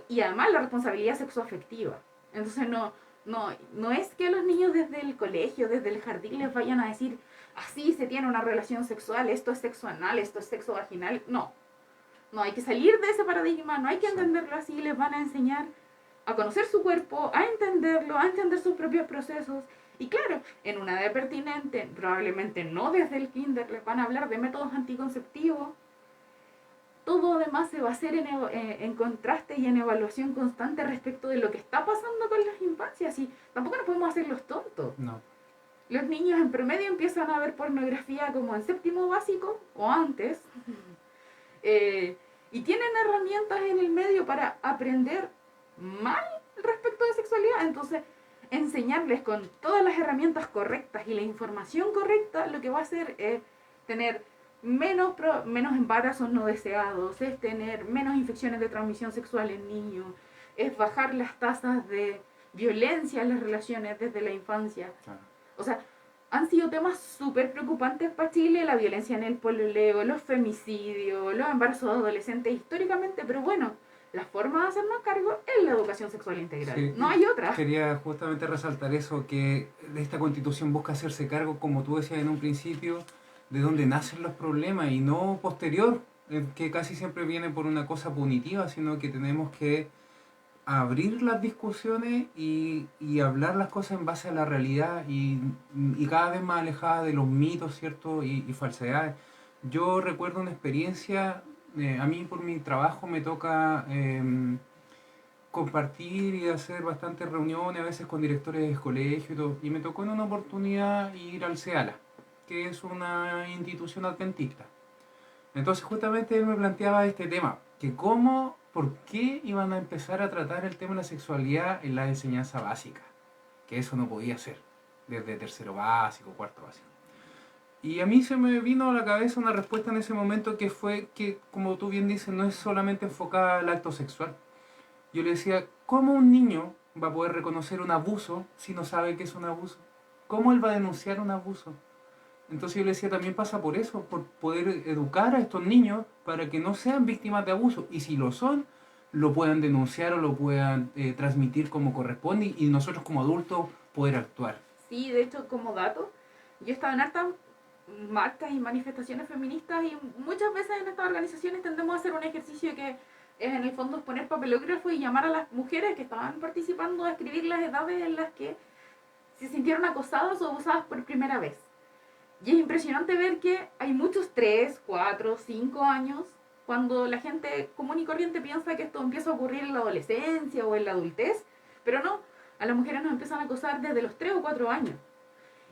y además la responsabilidad sexoafectiva. Entonces no es que los niños desde el colegio, desde el jardín les vayan a decir, así se tiene una relación sexual, esto es sexo anal, esto es sexo vaginal. No hay que salir de ese paradigma, no hay que entenderlo así, les van a enseñar a conocer su cuerpo, a entenderlo, a entender sus propios procesos. Y claro, en una edad pertinente, probablemente no desde el kinder, les van a hablar de métodos anticonceptivos. Todo además se va a hacer en contraste y en evaluación constante respecto de lo que está pasando con las infancias. Y tampoco nos podemos hacer los tontos. No. Los niños en promedio empiezan a ver pornografía como en séptimo básico o antes. Y tienen herramientas en el medio para aprender mal respecto de sexualidad. Entonces, enseñarles con todas las herramientas correctas y la información correcta, lo que va a hacer es tener menos embarazos no deseados, es tener menos infecciones de transmisión sexual en niños, es bajar las tasas de violencia en las relaciones desde la infancia. O sea, han sido temas súper preocupantes para Chile, la violencia en el pololeo, los femicidios, los embarazos adolescentes históricamente, pero bueno, la forma de hacernos cargo es la educación sexual integral, Sí, no hay otra. quería justamente resaltar eso, que esta constitución busca hacerse cargo, como tú decías en un principio, de dónde nacen los problemas y no posterior, que casi siempre viene por una cosa punitiva, sino que tenemos que abrir las discusiones y hablar las cosas en base a la realidad y cada vez más alejada de los mitos, ¿cierto? Y falsedades. Yo recuerdo una experiencia, a mí por mi trabajo me toca compartir y hacer bastantes reuniones, a veces con directores de colegio y todo, y me tocó en una oportunidad ir al CEALA, que es una institución adventista. Entonces justamente él me planteaba este tema, que por qué iban a empezar a tratar el tema de la sexualidad en la enseñanza básica, que eso no podía ser, desde tercero básico, cuarto básico. Y a mí se me vino a la cabeza una respuesta en ese momento que fue que, como tú bien dices, no es solamente enfocada al acto sexual. Yo le decía, ¿cómo un niño va a poder reconocer un abuso si no sabe qué es un abuso? ¿Cómo él va a denunciar un abuso? Entonces yo le decía, también pasa por eso, por poder educar a estos niños para que no sean víctimas de abuso. Y si lo son, lo puedan denunciar o lo puedan transmitir como corresponde y nosotros como adultos poder actuar. Sí, de hecho, como dato, yo estaba en hartas marchas y manifestaciones feministas y muchas veces en estas organizaciones tendemos a hacer un ejercicio que es en el fondo poner papelógrafo y llamar a las mujeres que estaban participando a escribir las edades en las que se sintieron acosadas o abusadas por primera vez. Y es impresionante ver que hay muchos 3, 4, 5 años cuando la gente común y corriente piensa que esto empieza a ocurrir en la adolescencia o en la adultez, pero no, a las mujeres nos empiezan a acosar desde los 3 o 4 años.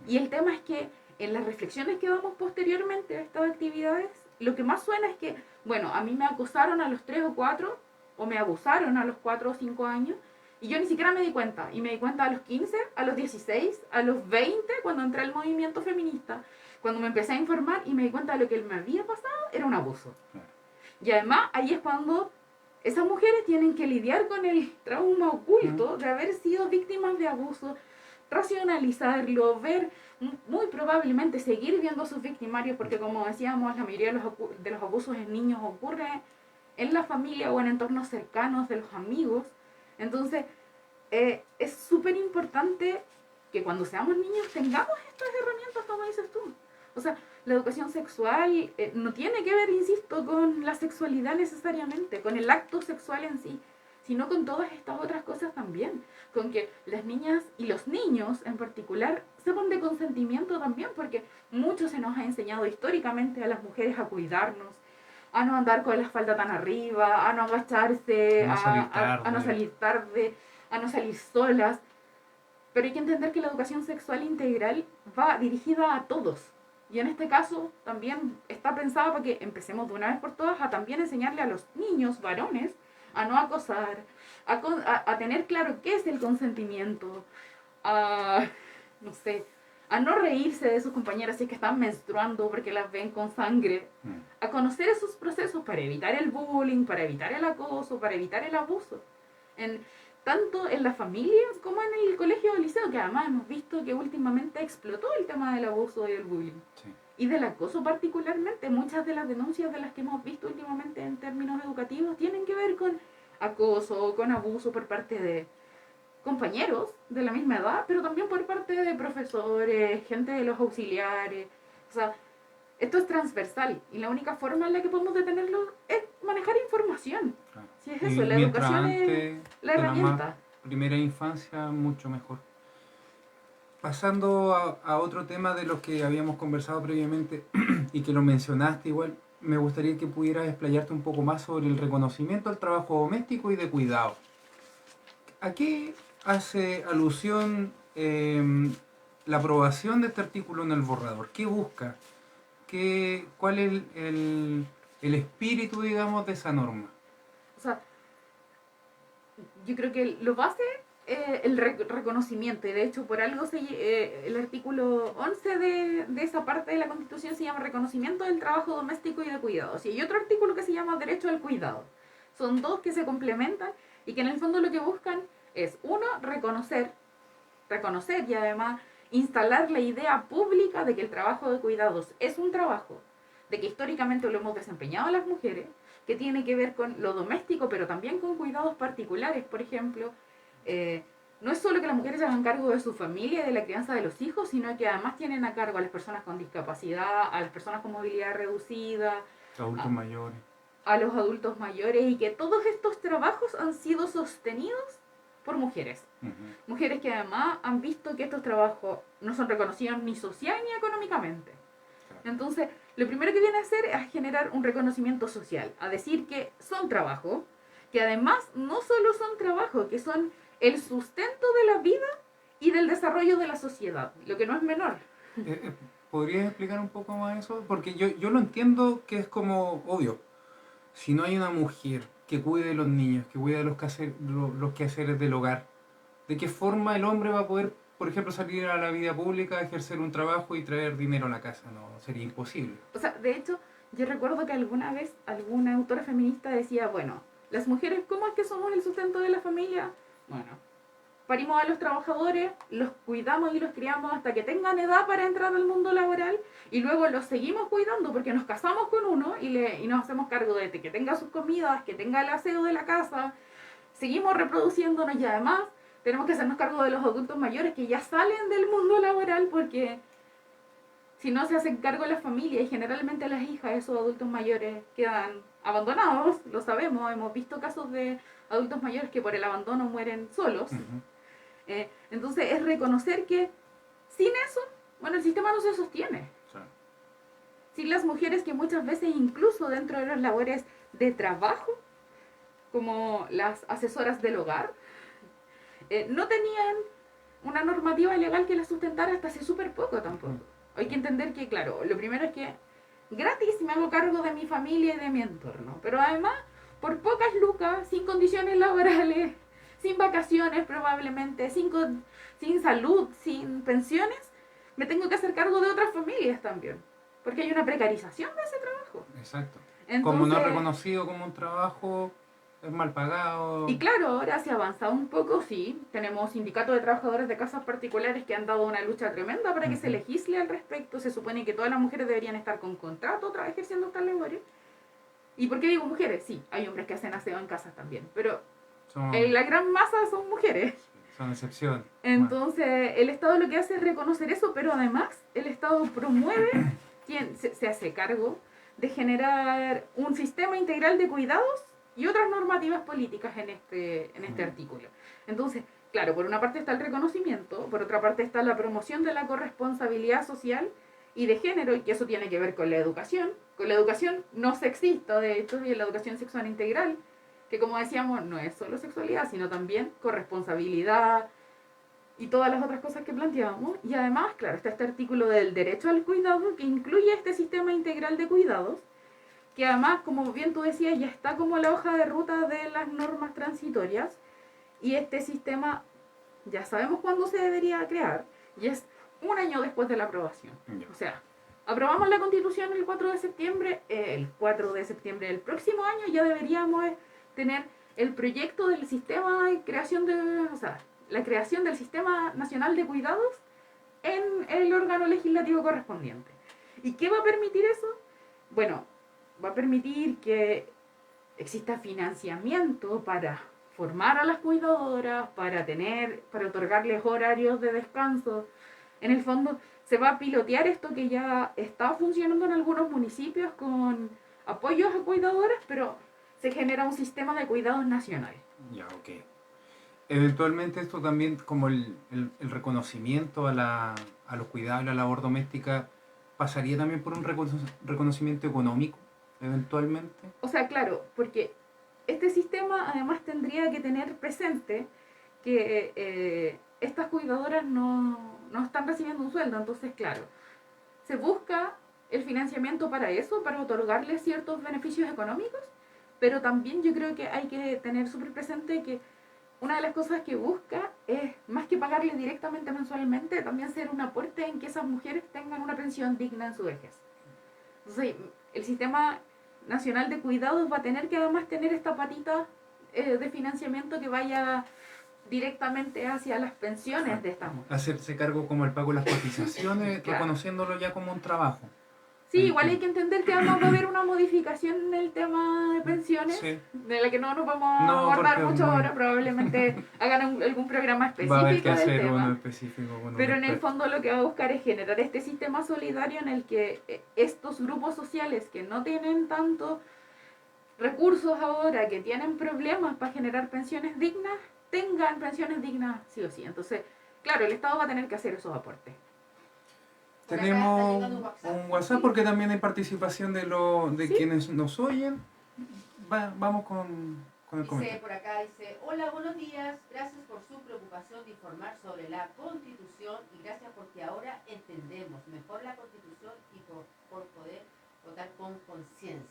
Y el tema es que en las reflexiones que damos posteriormente a estas actividades, lo que más suena es que, bueno, a mí me acosaron a los 3 o 4, o me abusaron a los 4 o 5 años, y yo ni siquiera me di cuenta. Y me di cuenta a los 15, a los 16, a los 20, cuando entré al movimiento feminista, cuando me empecé a informar y me di cuenta de lo que me había pasado era un abuso. Y además ahí es cuando esas mujeres tienen que lidiar con el trauma oculto de haber sido víctimas de abuso, racionalizarlo, ver, muy probablemente seguir viendo a sus victimarios, porque como decíamos, la mayoría de los abusos en niños ocurre en la familia o en entornos cercanos de los amigos. Entonces, es súper importante que cuando seamos niños tengamos estas herramientas, como dices tú. O sea, la educación sexual no tiene que ver, insisto, con la sexualidad necesariamente, con el acto sexual en sí, sino con todas estas otras cosas también. Con que las niñas y los niños en particular sepan de consentimiento también, porque mucho se nos ha enseñado históricamente a las mujeres a cuidarnos, a no andar con la espalda tan arriba, a no agacharse, a no salir tarde, a no salir solas. Pero hay que entender que la educación sexual integral va dirigida a todos. Y en este caso también está pensada para que empecemos de una vez por todas a también enseñarle a los niños varones a no acosar, a tener claro qué es el consentimiento, no sé, a no reírse de sus compañeras si es que están menstruando porque las ven con sangre, a conocer esos procesos para evitar el bullying, para evitar el acoso, para evitar el abuso. Tanto en la familia como en el colegio o liceo, que además hemos visto que últimamente explotó el tema del abuso y el bullying. Sí. y del acoso particularmente. Muchas de las denuncias de las que hemos visto últimamente en términos educativos tienen que ver con acoso, con abuso por parte de compañeros de la misma edad, pero también por parte de profesores, gente de los auxiliares. O sea, esto es transversal y la única forma en la que podemos detenerlo es manejar información. Claro. Si es Y eso, la mientras educación es antes la de la más herramienta. primera infancia, mucho mejor. Pasando a otro tema de los que habíamos conversado previamente y que lo mencionaste igual, me gustaría que pudieras explayarte un poco más sobre el reconocimiento al trabajo doméstico y de cuidado. ¿A qué hace alusión la aprobación de este artículo en el borrador? ¿Qué busca? ¿Cuál es el espíritu, digamos, de esa norma? O sea, yo creo que lo base el reconocimiento, y de hecho por algo el artículo 11 de esa parte de la Constitución se llama reconocimiento del trabajo doméstico y de cuidados, y hay otro artículo que se llama derecho al cuidado. Son dos que se complementan y que en el fondo lo que buscan es, uno, reconocer y además instalar la idea pública de que el trabajo de cuidados es un trabajo, de que históricamente lo hemos desempeñado las mujeres, que tiene que ver con lo doméstico, pero también con cuidados particulares. Por ejemplo, no es solo que las mujeres se hagan cargo de su familia y de la crianza de los hijos, sino que además tienen a cargo a las personas con discapacidad, a las personas con movilidad reducida, Adultos a, mayores. a los adultos mayores, y que todos estos trabajos han sido sostenidos por mujeres. Ujú. Mujeres que además han visto que estos trabajos no son reconocidos ni social ni económicamente. Claro. Entonces, lo primero que viene a hacer es generar un reconocimiento social, a decir que son trabajo, que además no solo son trabajo, que son el sustento de la vida y del desarrollo de la sociedad, lo que no es menor. ¿Podrías explicar un poco más eso? Porque yo lo entiendo que es como obvio. Si no hay una mujer que cuide de los niños, que cuide de los quehaceres del hogar, ¿de qué forma el hombre va a poder, por ejemplo, salir a la vida pública, ejercer un trabajo y traer dinero a la casa? No, sería imposible. O sea, de hecho, yo recuerdo que alguna vez alguna autora feminista decía, bueno, las mujeres, ¿cómo es que somos el sustento de la familia? Bueno, parimos a los trabajadores, los cuidamos y los criamos hasta que tengan edad para entrar al mundo laboral, y luego los seguimos cuidando porque nos casamos con uno y nos hacemos cargo de que tenga sus comidas, que tenga el aseo de la casa, seguimos reproduciéndonos, y además tenemos que hacernos cargo de los adultos mayores que ya salen del mundo laboral, porque si no se hacen cargo de la familia, y generalmente las hijas de esos adultos mayores quedan abandonados, lo sabemos, hemos visto casos de adultos mayores que por el abandono mueren solos. Ujú. Entonces es reconocer que sin eso, bueno, el sistema no se sostiene. O sea, Sin las mujeres que muchas veces incluso dentro de las labores de trabajo, como las asesoras del hogar, no tenían una normativa legal que las sustentara hasta hace súper poco tampoco. ujú. Hay que entender que, claro, lo primero es que gratis me hago cargo de mi familia y de mi entorno, pero además, por pocas lucas, sin condiciones laborales, sin vacaciones probablemente, sin salud, sin pensiones, me tengo que hacer cargo de otras familias también, porque hay una precarización de ese trabajo. Exacto. Como no es Entonces, reconocido como un trabajo, es mal pagado. y claro, ahora se ha avanzado un poco, sí. Tenemos sindicatos de trabajadores de casas particulares que han dado una lucha tremenda para que se Ujú. legisle al respecto. Se supone que todas las mujeres deberían estar con contrato ejerciendo estas labores. ¿Y por qué digo mujeres? Sí, hay hombres que hacen aseo en casas también, pero Son, la gran masa son mujeres. son excepciones. Bueno, Entonces, el Estado lo que hace es reconocer eso, pero además el Estado promueve, se hace cargo de generar un sistema integral de cuidados y otras normativas políticas en este artículo. Entonces, claro, por una parte está el reconocimiento, por otra parte está la promoción de la corresponsabilidad social y de género, y que eso tiene que ver con la educación no sexista, de hecho, y la educación sexual integral, que como decíamos, no es solo sexualidad, sino también corresponsabilidad y todas las otras cosas que planteábamos. Y además, claro, está este artículo del derecho al cuidado, que incluye este sistema integral de cuidados, que además, como bien tú decías, ya está como la hoja de ruta de las normas transitorias, y este sistema ya sabemos cuándo se debería crear, y es un año después de la aprobación. ya. O sea, aprobamos la Constitución el 4 de septiembre, el 4 de septiembre del próximo año ya deberíamos tener el proyecto del sistema de creación o sea, la creación del Sistema Nacional de Cuidados en el órgano legislativo correspondiente. ¿Y qué va a permitir eso? Bueno, va a permitir que exista financiamiento para formar a las cuidadoras, para otorgarles horarios de descanso. En el fondo, se va a pilotear esto que ya está funcionando en algunos municipios con apoyos a cuidadoras, pero se genera un sistema de cuidados nacional. Ya, ok. Eventualmente esto también, como el reconocimiento a los cuidados y la labor doméstica, pasaría también por un reconocimiento económico, eventualmente. O sea, claro, porque este sistema además tendría que tener presente que estas cuidadoras no están recibiendo un sueldo, entonces, claro, se busca el financiamiento para eso, para otorgarles ciertos beneficios económicos, pero también yo creo que hay que tener súper presente que una de las cosas que busca es, más que pagarles directamente mensualmente, también ser un aporte en que esas mujeres tengan una pensión digna en su vejez. Entonces, el sistema nacional de cuidados va a tener que además tener esta patita de financiamiento que vaya directamente hacia las pensiones de estas mujeres. Hacerse cargo como el pago de las cotizaciones, Claro. reconociéndolo ya como un trabajo. Sí, igual hay que entender que además va a haber una modificación en el tema de pensiones, Sí. de la que no nos vamos a No, abordar porque mucho muy- ahora, probablemente hagan algún programa Va a haber que específico del hacer uno tema. específico con un Pero en el experto. fondo lo que va a buscar es generar este sistema solidario en el que estos grupos sociales que no tienen tanto recursos ahora, que tienen problemas para generar pensiones dignas, tengan pensiones dignas sí o sí. Entonces, claro, el Estado va a tener que hacer esos aportes. Por acá está Tenemos llegando un WhatsApp. un WhatsApp porque también hay participación de ¿Sí? quienes nos oyen. Vamos con el Dice comentario. por acá, dice, hola, buenos días, gracias por su preocupación de informar sobre la Constitución y gracias porque ahora entendemos mejor la Constitución y por poder votar con conciencia.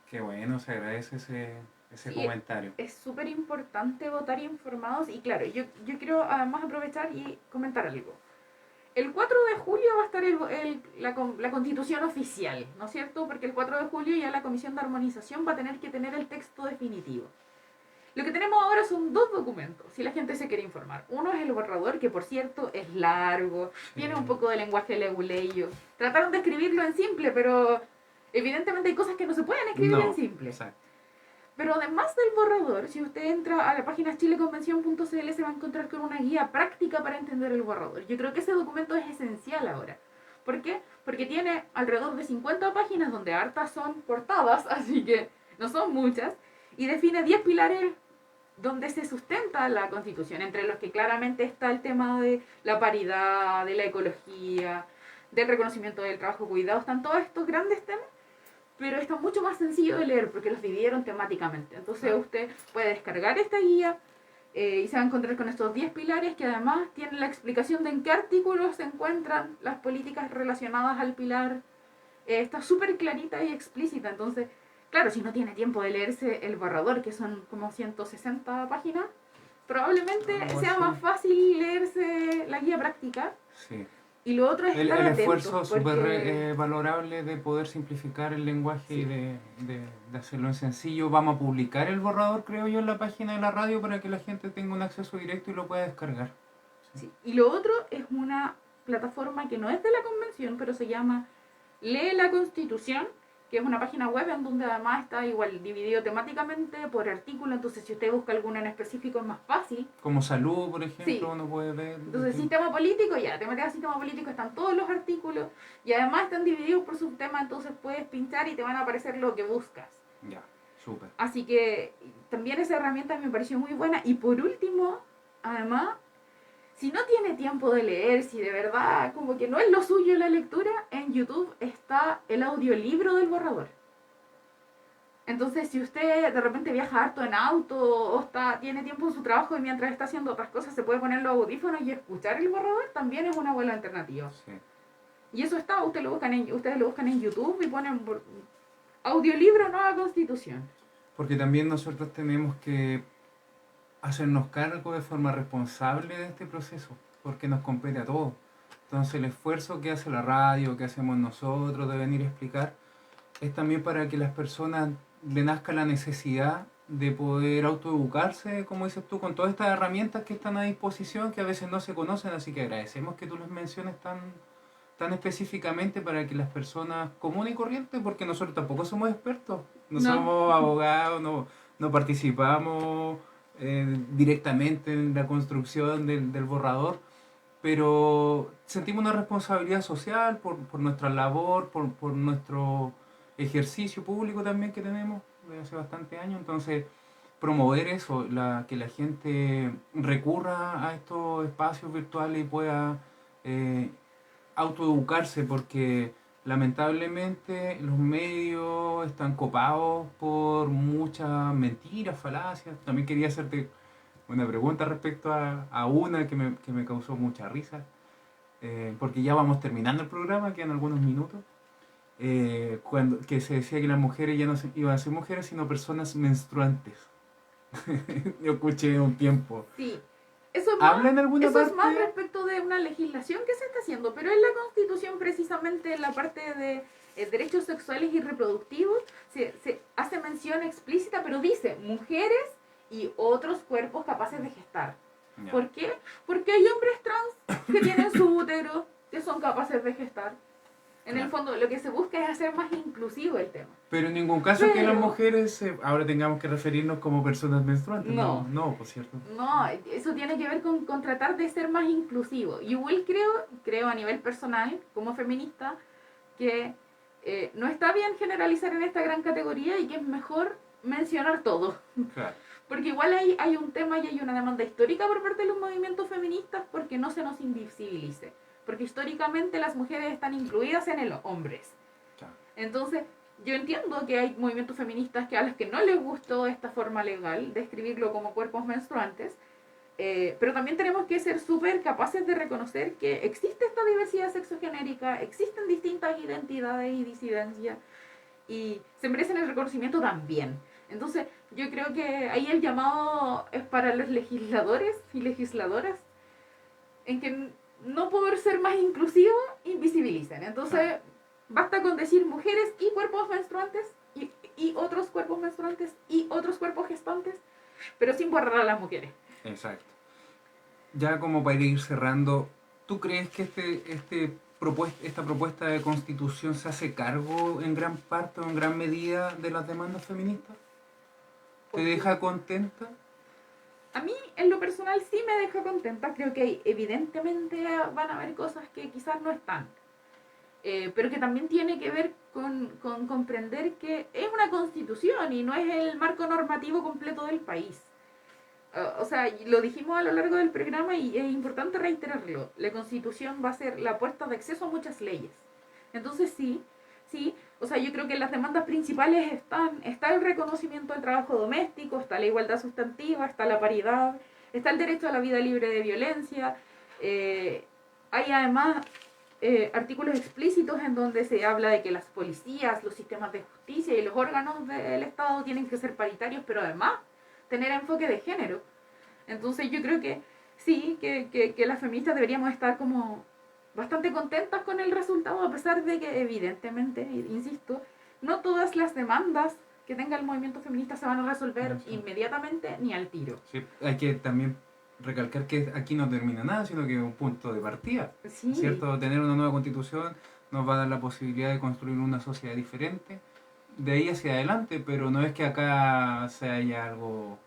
Qué bueno, se agradece ese Sí, comentario. es súper importante votar informados y claro, yo quiero además aprovechar y comentar algo. El 4 de julio va a estar la constitución oficial, ¿no es cierto? Porque el 4 de julio ya la Comisión de Armonización va a tener que tener el texto definitivo. Lo que tenemos ahora son dos documentos, si la gente se quiere informar. Uno es el borrador, que por cierto es largo, Sí. tiene un poco de lenguaje leguleyo. Trataron de escribirlo en simple, pero evidentemente hay cosas que no se pueden escribir No, en simple. exacto. Pero además del borrador, si usted entra a la página chileconvención.cl se va a encontrar con una guía práctica para entender el borrador. Yo creo que ese documento es esencial ahora. ¿Por qué? Porque tiene alrededor de 50 páginas donde hartas son portadas, así que no son muchas, y define 10 pilares donde se sustenta la Constitución, entre los que claramente está el tema de la paridad, de la ecología, del reconocimiento del trabajo cuidado, están todos estos grandes temas, pero está mucho más sencillo de leer porque los dividieron temáticamente. Entonces usted puede descargar esta guía y se va a encontrar con estos 10 pilares que además tienen la explicación de en qué artículos se encuentran las políticas relacionadas al pilar. Está súper clarita y explícita. Entonces, claro, si no tiene tiempo de leerse el borrador, que son como 160 páginas, probablemente Algo sea así. más fácil leerse la guía práctica. Sí. Y lo otro es El estar esfuerzo atentos, súper porque valorable de poder simplificar el lenguaje Sí. y de hacerlo en sencillo. Vamos a publicar el borrador, creo yo, en la página de la radio para que la gente tenga un acceso directo y lo pueda descargar. Sí. Y lo otro es una plataforma que no es de la convención, pero se llama Lee la Constitución, que es una página web en donde además está igual dividido temáticamente por artículo, entonces si usted busca alguno en específico es más fácil. Como salud, por ejemplo, Sí. uno puede ver. Entonces, sistema político, ya, te metes a sistema político, están todos los artículos y además están divididos por subtema, entonces puedes pinchar y te van a aparecer lo que buscas. Ya, súper. Así que también esa herramienta me pareció muy buena. Y por último, además, si no tiene tiempo de leer, si de verdad como que no es lo suyo la lectura, en YouTube está el audiolibro del borrador. Entonces, si usted de repente viaja harto en auto o tiene tiempo en su trabajo y mientras está haciendo otras cosas se puede poner los audífonos y escuchar el borrador, también es una buena alternativa. Sí. Y eso está, ustedes lo buscan en YouTube y ponen audiolibro Nueva Constitución. Porque también nosotros tenemos que hacernos cargo de forma responsable de este proceso, porque nos compete a todos. Entonces el esfuerzo que hace la radio, que hacemos nosotros de venir a explicar, es también para que las personas le nazca la necesidad de poder autoeducarse, como dices tú, con todas estas herramientas que están a disposición, que a veces no se conocen, así que agradecemos que tú las menciones tan específicamente para que las personas comunes y corrientes, porque nosotros tampoco somos expertos, no No. somos abogados, no participamos directamente en la construcción del borrador, pero sentimos una responsabilidad social por nuestra labor, por nuestro ejercicio público también que tenemos desde hace bastante años. Entonces, promover eso, que la gente recurra a estos espacios virtuales y pueda eh, autoeducarse, porque lamentablemente los medios están copados por muchas mentiras, falacias. También quería hacerte una pregunta respecto a una que me causó mucha risa, porque ya vamos terminando el programa, quedan algunos minutos, que se decía que las mujeres ya no iban a ser mujeres, sino personas menstruantes. Yo escuché un tiempo. Sí, eso es ¿Habla en alguna eso es más parte? respecto de una legislación que se está haciendo, pero en la Constitución precisamente en la parte de derechos sexuales y reproductivos se hace mención explícita, pero dice mujeres y otros cuerpos capaces de gestar. Ya. ¿Por qué? Porque hay hombres trans que tienen su útero, que son capaces de gestar. En el Claro. fondo lo que se busca es hacer más inclusivo el tema. Pero en ningún caso que las Pero- mujeres ahora tengamos que referirnos como personas menstruantes. No. No, por cierto. No, eso tiene que ver con tratar de ser más inclusivo. Y igual creo a nivel personal, como feminista, que no está bien generalizar en esta gran categoría y que es mejor mencionar todo. Claro. Porque igual hay un tema y hay una demanda histórica por parte de los movimientos feministas porque no se nos invisibilice. Porque históricamente las mujeres están incluidas en los hombres. Claro. Entonces, yo entiendo que hay movimientos feministas que a los que no les gustó esta forma legal de escribirlo como cuerpos menstruantes, pero también tenemos que ser súper capaces de reconocer que existe esta diversidad sexogenérica, existen distintas identidades y disidencias, y se merecen el reconocimiento también. Entonces, yo creo que ahí el llamado es para los legisladores y legisladoras, en que no poder ser más inclusivos, invisibilicen. Entonces, basta con decir mujeres y cuerpos menstruantes y otros cuerpos menstruantes y otros cuerpos gestantes, pero sin borrar a las mujeres. Exacto. Ya como para ir cerrando, ¿tú crees que esta propuesta de constitución se hace cargo en gran parte o en gran medida de las demandas feministas? ¿Te deja contenta? A mí, en lo personal, sí me deja contenta. Creo que evidentemente van a haber cosas que quizás no están. Pero que también tiene que ver con comprender que es una constitución y no es el marco normativo completo del país. O sea, lo dijimos a lo largo del programa y es importante reiterarlo. La constitución va a ser la puerta de acceso a muchas leyes. Entonces sí, o sea, yo creo que las demandas principales está el reconocimiento del trabajo doméstico, está la igualdad sustantiva, está la paridad, está el derecho a la vida libre de violencia. Hay además artículos explícitos en donde se habla de que las policías, los sistemas de justicia y los órganos del Estado tienen que ser paritarios, pero además tener enfoque de género. Entonces yo creo que sí, que las feministas deberíamos estar como bastante contentas con el resultado, a pesar de que evidentemente, insisto, no todas las demandas que tenga el movimiento feminista se van a resolver inmediatamente ni al tiro. Sí, hay que también recalcar que aquí no termina nada, sino que es un punto de partida. Sí. ¿Cierto? Tener una nueva constitución nos va a dar la posibilidad de construir una sociedad diferente de ahí hacia adelante, pero no es que acá se haya algo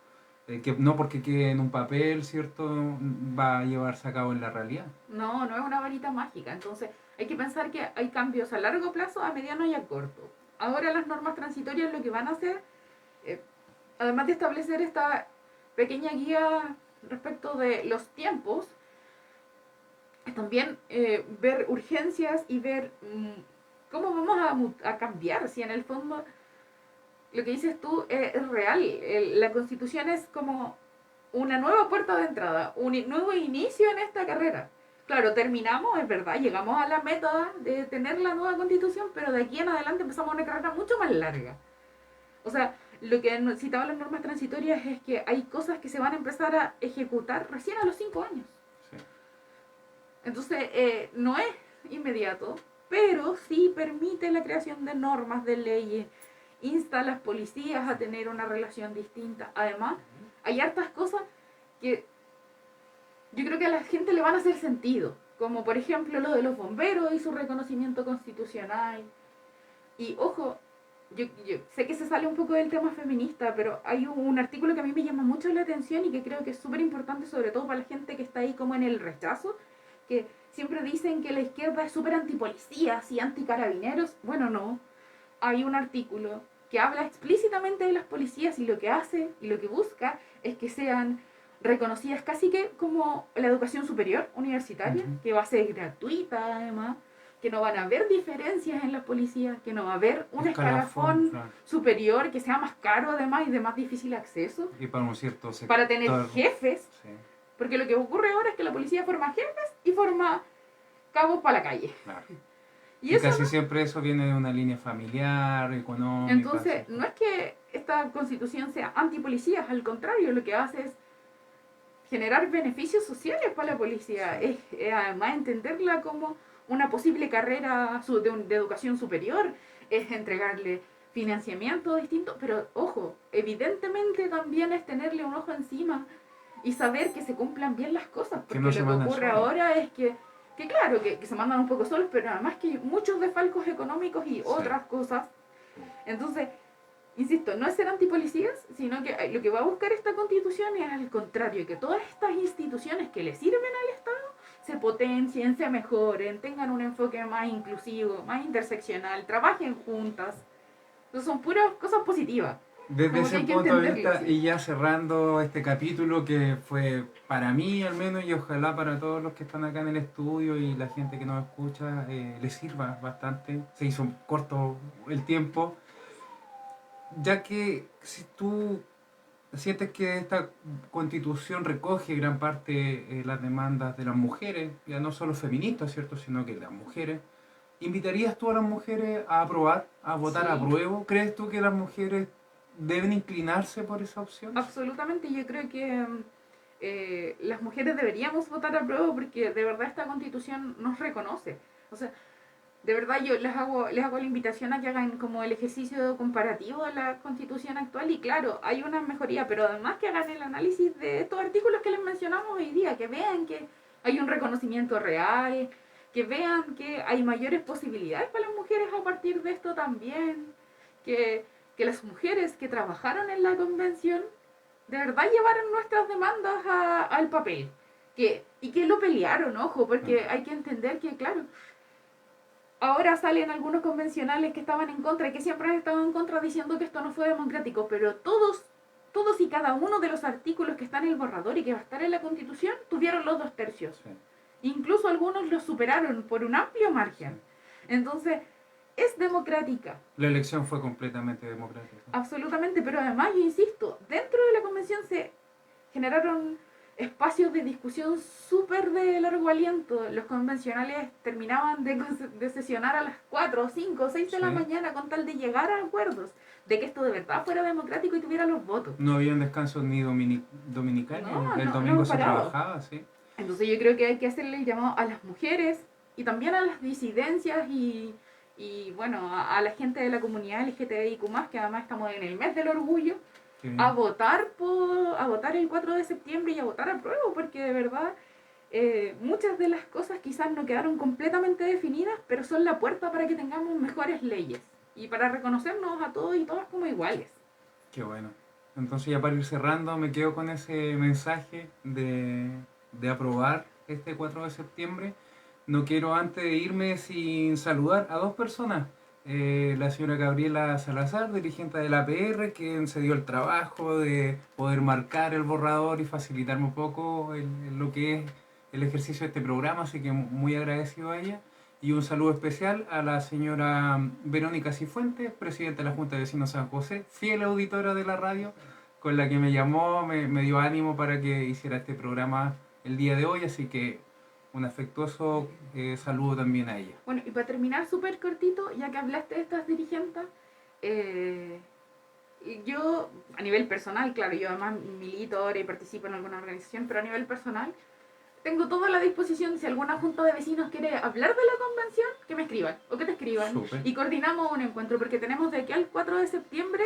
que no porque quede en un papel, ¿cierto? Va a llevarse a cabo en la realidad. No es una varita mágica. Entonces hay que pensar que hay cambios a largo plazo, a mediano y a corto. Ahora las normas transitorias lo que van a hacer, además de establecer esta pequeña guía respecto de los tiempos, es también ver urgencias y ver cómo vamos a cambiar, si en el fondo lo que dices tú es real. La constitución es como una nueva puerta de entrada, un nuevo inicio en esta carrera. Claro, terminamos, es verdad, llegamos a la meta de tener la nueva constitución, pero de aquí en adelante empezamos una carrera mucho más larga. O sea, lo que citaban las normas transitorias es que hay cosas que se van a empezar a ejecutar recién a los 5 años. Sí. Entonces, no es inmediato, pero sí permite la creación de normas, de leyes, insta a las policías a tener una relación distinta. Además, hay hartas cosas que yo creo que a la gente le van a hacer sentido. como por ejemplo lo de los bomberos y su reconocimiento constitucional. Y ojo, yo sé que se sale un poco del tema feminista, pero hay un artículo que a mí me llama mucho la atención y que creo que es súper importante, sobre todo para la gente que está ahí como en el rechazo, que siempre dicen que la izquierda es súper antipolicías y anticarabineros. Bueno, no. Hay un artículo que habla explícitamente de las policías y lo que hace y lo que busca es que sean reconocidas casi que como la educación superior universitaria, que va a ser gratuita además, que no van a haber diferencias en las policías, que no va a haber un escalafón claro. superior que sea más caro además y de más difícil acceso, Y para un cierto sector. para tener jefes, Sí, porque lo que ocurre ahora es que la policía forma jefes y forma cabos para la calle. claro. Y Y eso casi siempre eso viene de una línea familiar, económica. entonces, ¿cierto? no es que esta constitución sea antipolicías, al contrario, lo que hace es generar beneficios sociales para la policía, Sí. es además entenderla como una posible carrera de educación superior, es entregarle financiamiento distinto, pero ojo, evidentemente también es tenerle un ojo encima y saber que se cumplan bien las cosas, Que porque no se lo que mandan ocurre solos. ahora es que claro, que se mandan un poco solos, pero además que hay muchos desfalcos económicos y Sí. otras cosas. Entonces, insisto, no es ser antipolicías, sino que lo que va a buscar esta constitución es al contrario, que todas estas instituciones que le sirven al Estado se potencien, se mejoren, tengan un enfoque más inclusivo, más interseccional, trabajen juntas. Entonces son puras cosas positivas. Desde Como que ese hay que punto de entenderlo, vista, sí. y ya cerrando este capítulo que fue para mí al menos y ojalá para todos los que están acá en el estudio y la gente que nos escucha, les sirva bastante. Se hizo corto el tiempo, ya que si tú sientes que esta constitución recoge gran parte las demandas de las mujeres, ya no solo feministas, ¿cierto? Sino que las mujeres. ¿Invitarías tú a las mujeres a aprobar, a votar a Sí, prueba? ¿Crees tú que las mujeres deben inclinarse por esa opción? absolutamente. Yo creo que las mujeres deberíamos votar a prueba porque de verdad esta constitución nos reconoce. O sea, de verdad yo les hago la invitación a que hagan como el ejercicio comparativo de la constitución actual y claro, hay una mejoría, pero además que hagan el análisis de estos artículos que les mencionamos hoy día, que vean que hay un reconocimiento real, que vean que hay mayores posibilidades para las mujeres a partir de esto también, que, que las mujeres que trabajaron en la convención de verdad llevaron nuestras demandas al papel. Y que lo pelearon, ojo, porque hay que entender que, claro, ahora salen algunos convencionales que estaban en contra y que siempre han estado en contra diciendo que esto no fue democrático, pero todos y cada uno de los artículos que están en el borrador y que va a estar en la Constitución tuvieron los 2/3. Sí, Incluso algunos los superaron por un amplio margen. sí. Entonces, es democrática, La elección fue completamente democrática. absolutamente, pero además, yo insisto, dentro de la convención se generaron espacios de discusión súper de largo aliento. Los convencionales terminaban de sesionar a las 4, 5, 6 de la Sí. mañana con tal de llegar a acuerdos, de que esto de verdad fuera democrático y tuviera los votos. No habían descansos ni dominicales, No, el no, domingo no se paraba. trabajaba, sí. Entonces yo creo que hay que hacerle el llamado a las mujeres y también a las disidencias y bueno, a la gente de la comunidad LGTBIQ+, que además estamos en el mes del orgullo, Qué bien. a votar el 4 de septiembre y a votar a prueba, porque de verdad muchas de las cosas quizás no quedaron completamente definidas, pero son la puerta para que tengamos mejores leyes y para reconocernos a todos y todas como iguales. Qué bueno. Entonces ya para ir cerrando me quedo con ese mensaje de aprobar este 4 de septiembre. No quiero antes de irme sin saludar a dos personas. La señora Gabriela Salazar, dirigente de la APR, quien se dio el trabajo de poder marcar el borrador y facilitarme un poco lo que es el ejercicio de este programa, así que muy agradecido a ella. Y un saludo especial a la señora Verónica Cifuentes, presidenta de la Junta de Vecinos San José, fiel auditora de la radio, con la que me llamó, me dio ánimo para que hiciera este programa el día de hoy, así que un afectuoso saludo también a ella. Bueno, y para terminar súper cortito, ya que hablaste de estas dirigentes, yo a nivel personal, claro, yo además milito ahora y participo en alguna organización, pero a nivel personal, tengo toda la disposición, si alguna junta de vecinos quiere hablar de la convención, que me escriban o que te escriban. Súper. Y coordinamos un encuentro, porque tenemos de aquí al 4 de septiembre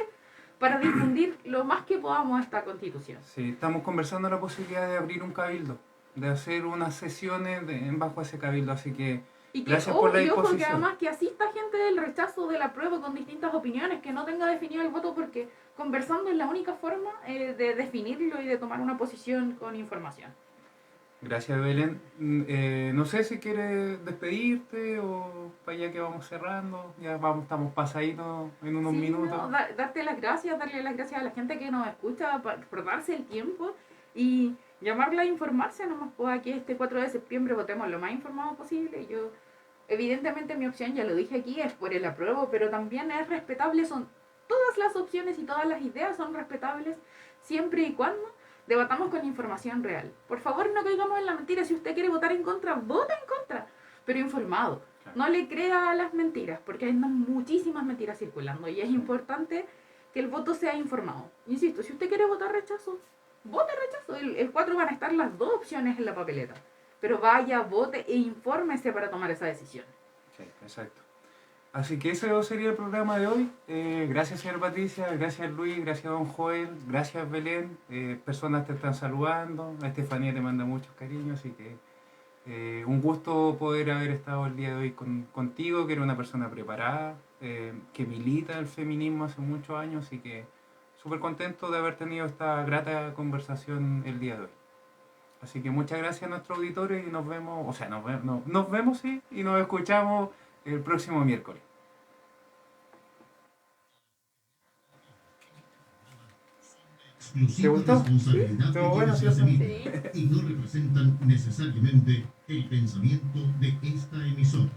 para difundir lo más que podamos esta constitución. Sí, estamos conversando la posibilidad de abrir un cabildo. de hacer unas sesiones en bajo ese cabildo, así que Y que, gracias por la y ojo, que disposición. además que asista gente del rechazo del apruebo con distintas opiniones, que no tenga definido el voto, porque conversando es la única forma de definirlo y de tomar una posición con información. Gracias, Belén. No sé si quieres despedirte o para allá que vamos cerrando. Ya vamos, estamos pasaditos en unos Sí, minutos. no, darte las gracias, darle las gracias a la gente que nos escucha por darse el tiempo y llamarla a informarse. Nomás pues aquí este 4 de septiembre votemos lo más informado posible. Yo, evidentemente mi opción, ya lo dije aquí, es por el apruebo, pero también es respetable, son todas las opciones y todas las ideas son respetables siempre y cuando debatamos con información real. Por favor, no caigamos en la mentira. Si usted quiere votar en contra, vote en contra, pero informado. No le crea a las mentiras, porque hay muchísimas mentiras circulando y es importante que el voto sea informado. Insisto, si usted quiere votar rechazo, vote rechazo. El 4 van a estar las dos opciones en la papeleta. Pero vaya, vote e infórmese para tomar esa decisión. Sí, exacto. Así que ese sería el programa de hoy. Gracias, señora Patricia, gracias, Luis, gracias, don Joel, gracias, Belén. Personas te están saludando, a Estefanía te manda muchos cariños, así que un gusto poder haber estado el día de hoy contigo, que eres una persona preparada, que milita el feminismo hace muchos años, así que súper contento de haber tenido esta grata conversación el día de hoy. Así que muchas gracias a nuestro auditorio y nos vemos, o sea, nos vemos sí, y nos escuchamos el próximo miércoles. ¿Te gustó? Responsabilidad ¿Estuvo bueno, de quienes cierto? emiten Sí. y no representan necesariamente el pensamiento de esta emisora.